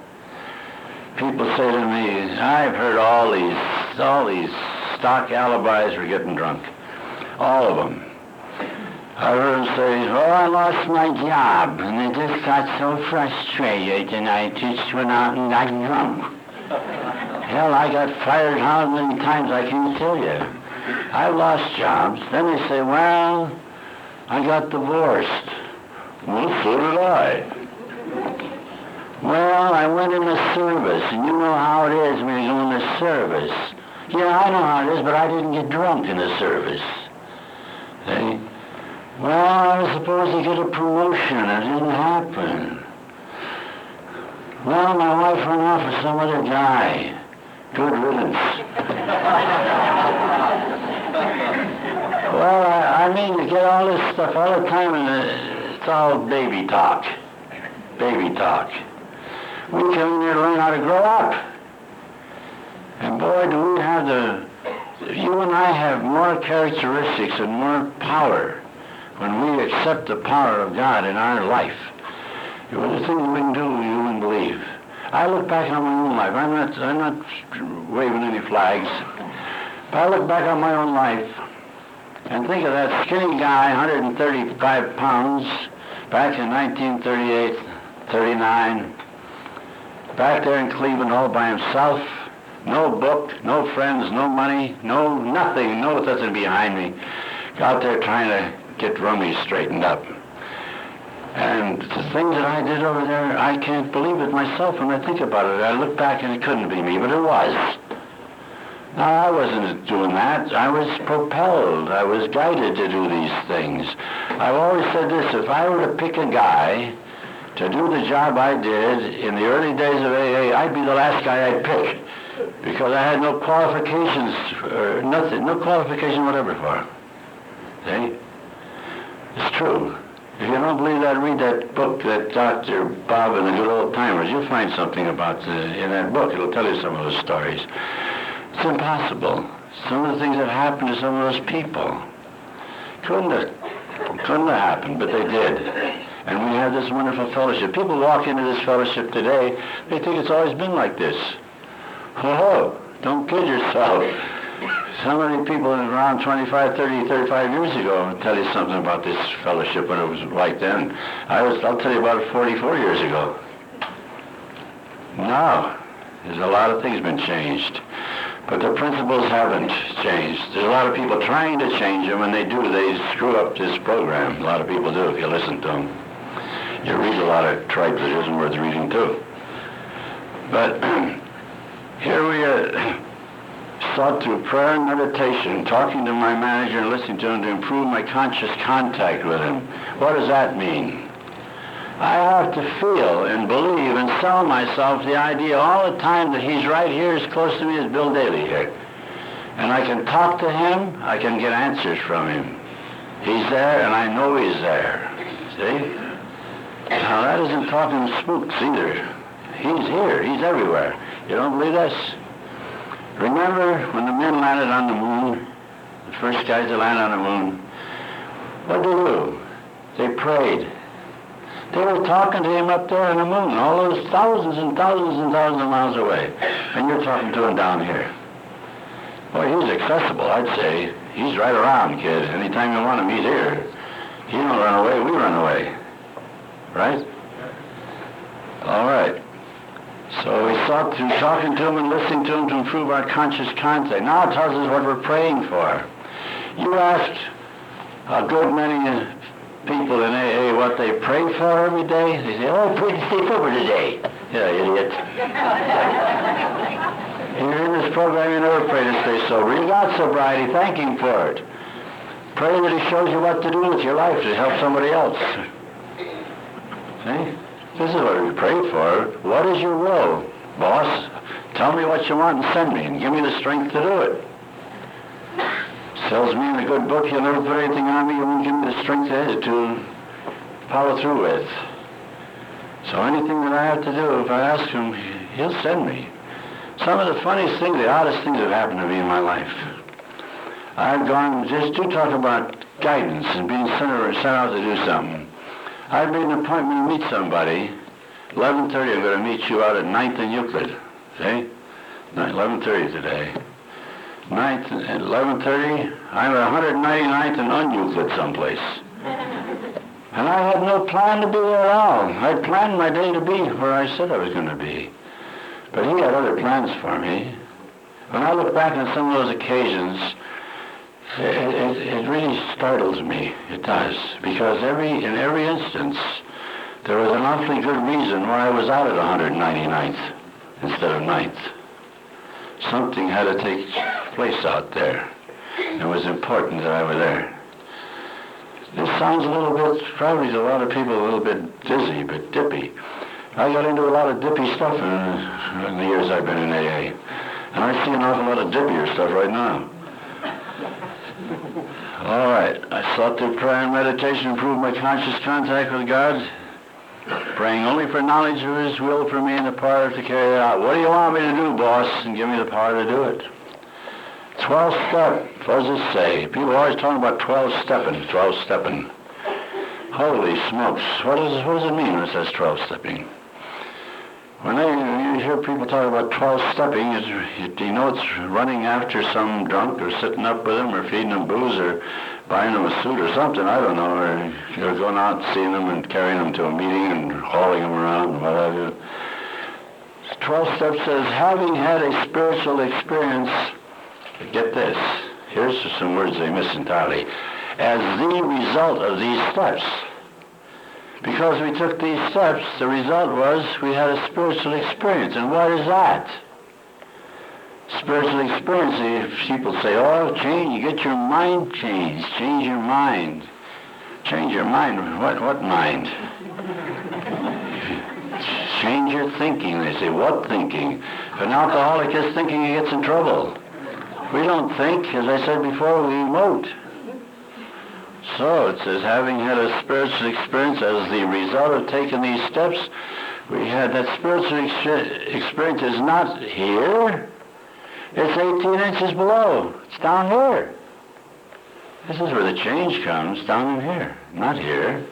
People say to me, I've heard all these stock alibis for getting drunk. All of them. I've heard them say, oh, I lost my job, and I just got so frustrated, and I just went out and got drunk. Hell, I got fired how many times I can't tell you. I've lost jobs. Then they say, well, I got divorced. Well, so did I. Well, I went in the service, and you know how it is when you go in the service. Yeah, I know how it is, but I didn't get drunk in the service. See? Well, I was supposed to get a promotion. It didn't happen. Well, my wife went off with some other guy. Good riddance. Well, I mean, you get all this stuff all the time, and it's all baby talk. Baby talk. We come in here to learn how to grow up. And boy, do we have you and I have more characteristics and more power when we accept the power of God in our life. The things we can do, you wouldn't believe. I look back on my own life. I'm not waving any flags. But I look back on my own life and think of that skinny guy, 135 pounds, back in 1938, 39, back there in Cleveland all by himself, no book, no friends, no money, no nothing, nothing behind me. Out there trying to get rummies straightened up. And the things that I did over there, I can't believe it myself when I think about it. I look back and it couldn't be me, but it was. Now, I wasn't doing that. I was propelled. I was guided to do these things. I've always said this, if I were to pick a guy to do the job I did in the early days of AA, I'd be the last guy I'd pick. Because I had no qualifications, or nothing, no qualification whatever for it. See? It's true. If you don't believe that, read that book that Dr. Bob and the Good Old Timers. You'll find something about in that book. It'll tell you some of those stories. It's impossible. Some of the things that happened to some of those people couldn't have happened, but they did. And we have this wonderful fellowship. People walk into this fellowship today, they think it's always been like this. Oh, don't kid yourself. Some of the people around 25, 30, 35 years ago will tell you something about this fellowship when it was like then. I'll tell you about it 44 years ago. Now, there's a lot of things been changed. But the principles haven't changed. There's a lot of people trying to change them, and they do. They screw up this program. A lot of people do if you listen to them. You read a lot of tripe that isn't worth reading too. But here we sought through prayer and meditation, talking to my manager and listening to him to improve my conscious contact with him. What does that mean? I have to feel and believe and sell myself the idea all the time that he's right here as close to me as Bill Daly here. And I can talk to him, I can get answers from him. He's there and I know he's there. See? Now, that isn't talking spooks either. He's here. He's everywhere. You don't believe this? Remember when the men landed on the moon, the first guys to land on the moon, what did they do? They prayed. They were talking to him up there on the moon, all those thousands and thousands and thousands of miles away. And you're talking to him down here. Boy, he's accessible, I'd say. He's right around, kid. Anytime you want him, he's here. He don't run away, we run away. Right? All right. So we sought through talking to him and listening to him to improve our conscious contact. Now it tells us what we're praying for. You asked a good many people in AA what they pray for every day. They say, oh, I pray to stay sober today. Yeah, idiot. Here in this program, you never pray to stay sober. You got sobriety. Thank him for it. Pray that he shows you what to do with your life to help somebody else. See? This is what we pray for. What is your will, boss? Tell me what you want and send me, and give me the strength to do it. Tells me in a good book, you'll never put anything on me you won't give me the strength to follow through with. So anything that I have to do, if I ask him, he'll send me. Some of the funniest things, the oddest things have happened to me in my life. I've gone, just to talk about guidance and being sent out to do something. I've made an appointment to meet somebody. 11:30, I'm going to meet you out at 9th and Euclid. See? 11:30 today. 9th at 11:30, I'm at 199th and un-Euclid someplace. And I had no plan to be there at all. I planned my day to be where I said I was going to be. But he had other plans for me. When I look back on some of those occasions, it really startles me. It does. Because in every instance, there was an awfully good reason why I was out at 199th instead of 9th. Something had to take place out there. It was important that I were there. This sounds a little bit, probably to a lot of people, a little bit dizzy, but dippy. I got into a lot of dippy stuff in the years I've been in AA. And I see an awful lot of dippier stuff right now. All right. I sought through prayer and meditation to improve my conscious contact with God, praying only for knowledge of His will for me and the power to carry it out. What do you want me to do, boss? And give me the power to do it. 12-step. What does it say? People are always talking about 12-stepping, 12-stepping. Holy smokes. What does it mean when it says 12-stepping? When you hear people talk about 12-stepping, you know it's running after some drunk or sitting up with them or feeding them booze or buying them a suit or something, I don't know, or you're going out and seeing them and carrying them to a meeting and hauling them around and what have you. 12 steps says, having had a spiritual experience, get this, here's some words they miss entirely, as the result of these steps. Because we took these steps, the result was we had a spiritual experience. And what is that? Spiritual experience, people say, oh, change, you get your mind changed. Change your mind. Change your mind? What mind? Change your thinking. They say, what thinking? If an alcoholic is thinking, he gets in trouble. We don't think, as I said before, we emote. So it says, having had a spiritual experience as the result of taking these steps, we had that spiritual experience is not here. It's 18 inches below. It's down here. This is where the change comes, down in here, not here.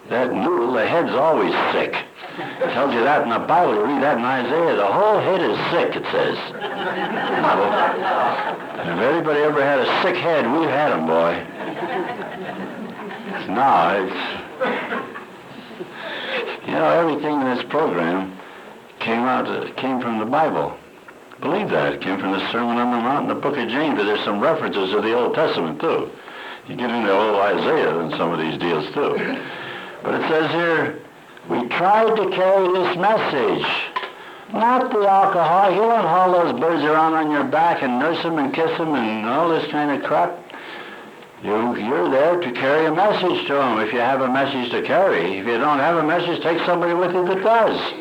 That noodle, the head's always sick. It tells you that in the Bible. You read that in Isaiah. The whole head is sick, it says. And if anybody ever had a sick head, we've had them, boy. No, everything in this program came from the Bible. Believe that. It came from the Sermon on the Mount and the Book of James, but there's some references to the Old Testament, too. You get into old Isaiah and some of these deals, too. But it says here, we tried to carry this message. Not the alcohol. You don't haul those birds around on your back and nurse them and kiss them and all this kind of crap. You're there to carry a message to them if you have a message to carry. If you don't have a message, take somebody with you that does.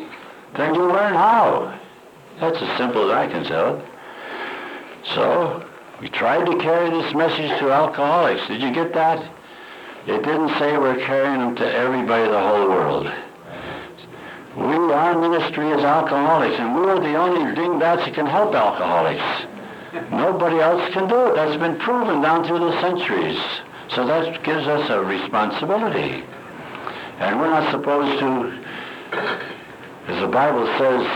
Then you learn how. That's as simple as I can tell it. So, we tried to carry this message to alcoholics. Did you get that? It didn't say we're carrying them to everybody, the whole world. Our ministry is alcoholics, and we're the only dingbats that can help alcoholics. Nobody else can do it. That's been proven down through the centuries. So that gives us a responsibility. And we're not supposed to, as the Bible says,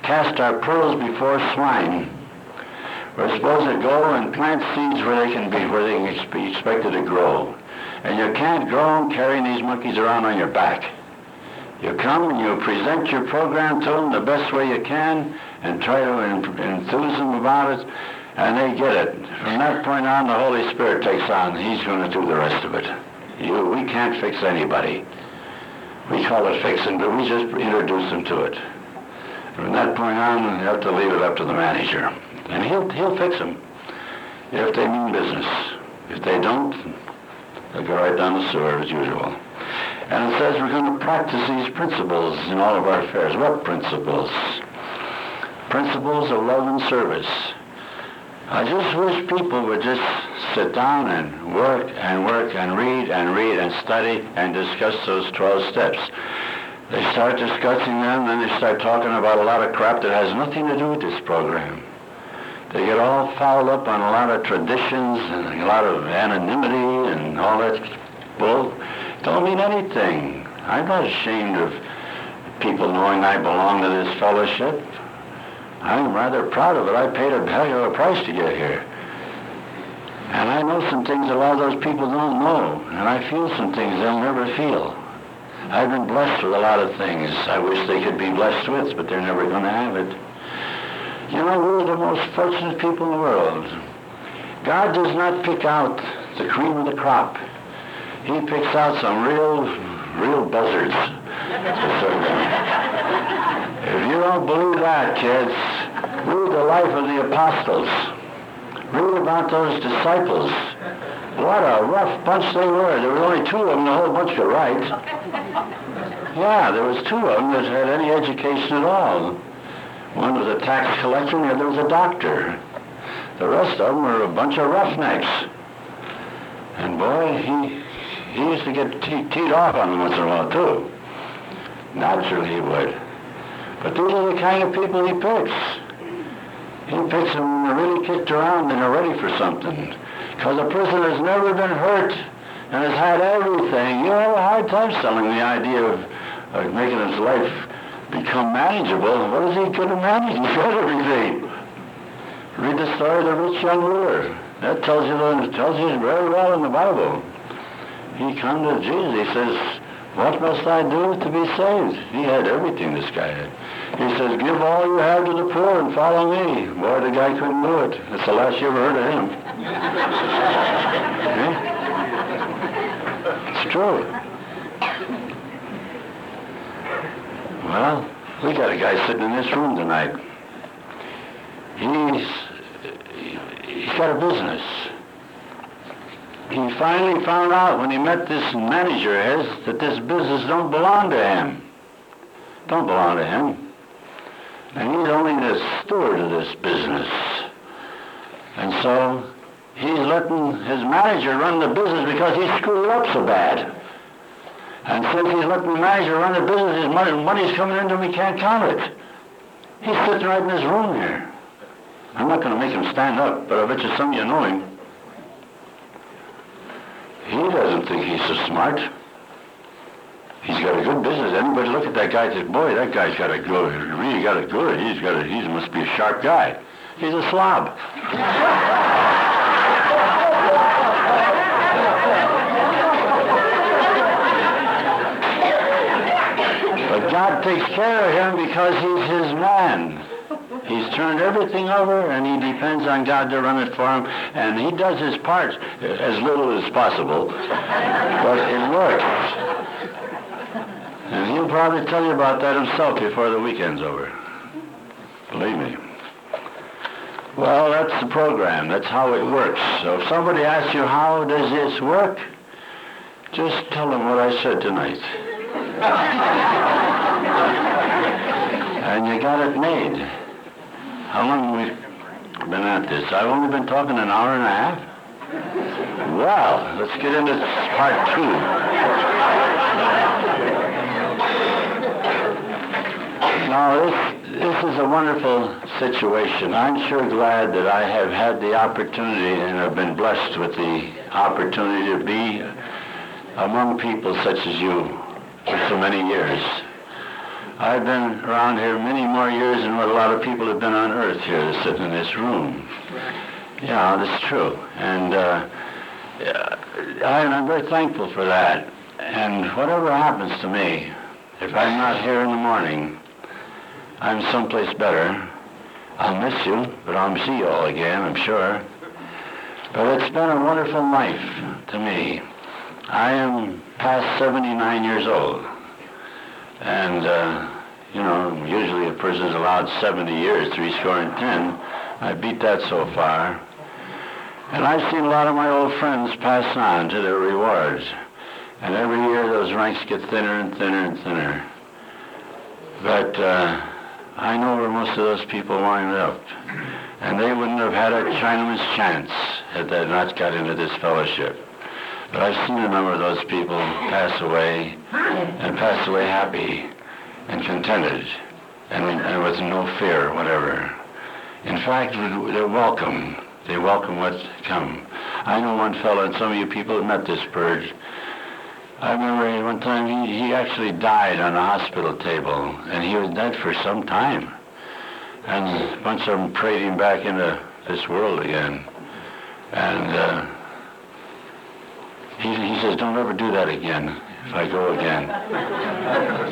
cast our pearls before swine. We're supposed to go and plant seeds where they can be expected to grow. And you can't grow them carrying these monkeys around on your back. You come and you present your program to them the best way you can and try to enthuse them about it, and they get it. From that point on, the Holy Spirit takes on. He's going to do the rest of it. We can't fix anybody. We call it fixing, but we just introduce them to it. From that point on, you have to leave it up to the manager. And he'll fix them if they mean business. If they don't, they'll go right down the sewer as usual. And it says we're going to practice these principles in all of our affairs. What principles? Principles of love and service. I just wish people would just sit down and work and work and read and study and discuss those 12 steps. They start discussing them, then they start talking about a lot of crap that has nothing to do with this program. They get all fouled up on a lot of traditions and a lot of anonymity and all that bull. Don't mean anything. I'm not ashamed of people knowing I belong to this fellowship. I'm rather proud of it. I paid a hell of a price to get here. And I know some things a lot of those people don't know. And I feel some things they'll never feel. I've been blessed with a lot of things I wish they could be blessed with, but they're never going to have it. You know, we're the most fortunate people in the world. God does not pick out the cream of the crop. He picks out some real buzzards. If you don't believe that, kids, read the life of the apostles. Read about those disciples. What a rough bunch they were. There were only 2 of them, the whole bunch could write. Yeah, there was 2 of them that had any education at all. One was a tax collector and the other was a doctor. The rest of them were a bunch of roughnecks. And boy, he used to get teed off on them once in a while, too. Naturally he would. But these are the kind of people he picks. He picks them when they're really kicked around and they're ready for something. Because a person has never been hurt and has had everything. You have a hard time selling the idea of making his life become manageable. What is he going to manage? He's got everything. Read the story of the rich young ruler. That tells you very well in the Bible. He come to Jesus. He says, what must I do to be saved? He had everything, this guy had. He says, give all you have to the poor and follow me. Boy, the guy couldn't do it. That's the last you ever heard of him. Okay? It's true. Well, we got a guy sitting in this room tonight. He's got a business. He finally found out when he met this manager that this business don't belong to him. Don't belong to him. And he's only the steward of this business. And so he's letting his manager run the business because he screwed it up so bad. And since he's letting the manager run the business, his money's coming into him, he can't count it. He's sitting right in this room here. I'm not going to make him stand up, but I bet you some of you know him. He doesn't think he's so smart. He's got a good business. Anybody look at that guy and says, boy, that guy's got a good, really got a good, he must be a sharp guy. He's a slob. But God takes care of him because he's his man. He's turned everything over, and he depends on God to run it for him, and he does his part as little as possible, but it works. And he'll probably tell you about that himself before the weekend's over. Believe me. Well, that's the program. That's how it works. So if somebody asks you, how does this work? Just tell them what I said tonight. And you got it made. How long have we been at this? I've only been talking an hour and a half. Well, let's get into part two. Now, this is a wonderful situation. I'm sure glad that I have had the opportunity and have been blessed with the opportunity to be among people such as you for so many years. I've been around here many more years than what a lot of people have been on earth here sitting in this room. Yeah, that's true. And I'm very thankful for that. And whatever happens to me, if I'm not here in the morning, I'm someplace better. I'll miss you, but I'll see you all again, I'm sure. But it's been a wonderful life to me. I am past 79 years old. And, usually a person's allowed 70 years, 70. I beat that so far. And I've seen a lot of my old friends pass on to their rewards. And every year those ranks get thinner and thinner and thinner. But I know where most of those people wind up. And they wouldn't have had a Chinaman's chance had they not got into this fellowship. But I've seen a number of those people pass away, and pass away happy and contented, and with no fear whatever. In fact, they're welcome. They welcome what's come. I know one fellow, and some of you people have met this bird. I remember one time he actually died on a hospital table, and he was dead for some time. And a bunch of them prayed him back into this world again. And he says, don't ever do that again if I go again.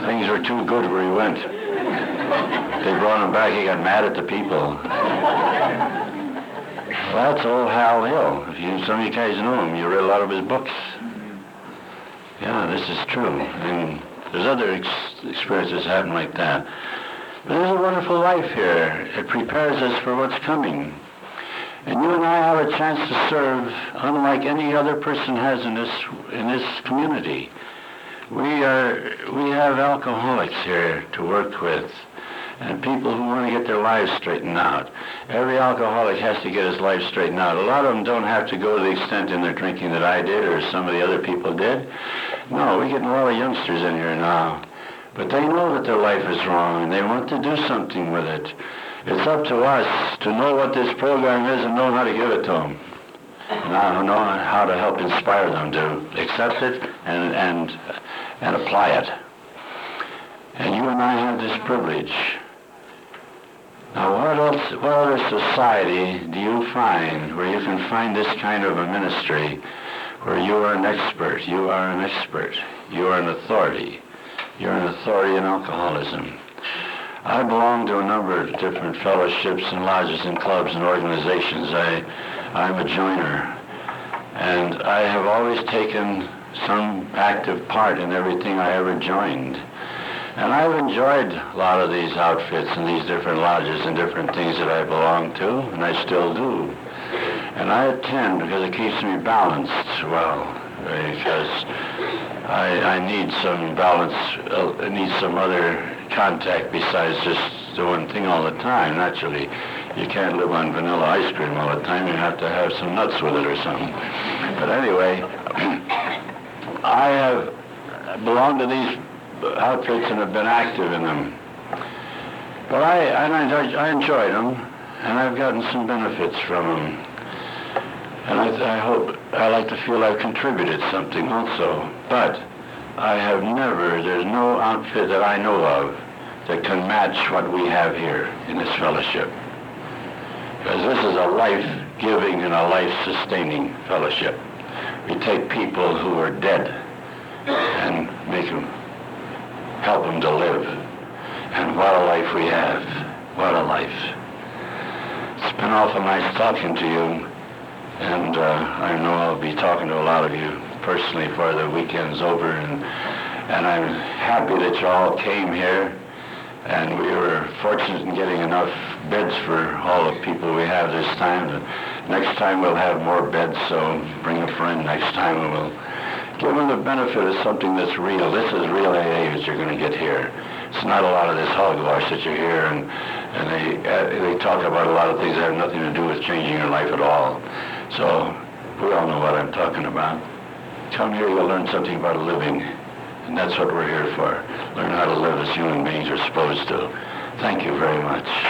Things were too good where he went. They brought him back, he got mad at the people. Well, that's old Hal Hill. Some of you guys know him. You read a lot of his books. Yeah, this is true. And there's other experiences happen like that. But there's a wonderful life here. It prepares us for what's coming. And you and I have a chance to serve unlike any other person has in this community. We have alcoholics here to work with, and people who want to get their lives straightened out. Every alcoholic has to get his life straightened out. A lot of them don't have to go to the extent in their drinking that I did or some of the other people did. No, we're getting a lot of youngsters in here now. But they know that their life is wrong, and they want to do something with it. It's up to us to know what this program is and know how to give it to them. And know how to help inspire them to accept it and apply it. And you and I have this privilege. Now, what other society do you find where you can find this kind of a ministry where you are an expert, you are an expert, you are an authority. You're an authority in alcoholism. I belong to a number of different fellowships and lodges and clubs and organizations. I'm a joiner. And I have always taken some active part in everything I ever joined. And I've enjoyed a lot of these outfits and these different lodges and different things that I belong to, and I still do. And I attend because it keeps me balanced well, because I need some balance, I need some other contact besides just the one thing all the time. Naturally, you can't live on vanilla ice cream all the time. You have to have some nuts with it or something. But anyway, I have belonged to these outfits and have been active in them. But I enjoyed them, and I've gotten some benefits from them. And I like to feel I've contributed something also. But I have never, there's no outfit that I know of that can match what we have here in this fellowship. Because this is a life-giving and a life-sustaining fellowship. We take people who are dead and help them to live. And what a life we have. What a life. It's been awful nice talking to you. And I know I'll be talking to a lot of you personally before the weekend's over, and I'm happy that you all came here, and we were fortunate in getting enough beds for all the people we have this time. And next time we'll have more beds, so bring a friend next time, and we'll give them the benefit of something that's real. This is real AA that you're going to get here. It's not a lot of this hogwash that you hear, and they talk about a lot of things that have nothing to do with changing your life at all. So We all know what I'm talking about. Come here, you'll learn something about living. And that's what we're here for. Learn how to live as human beings are supposed to. Thank you very much.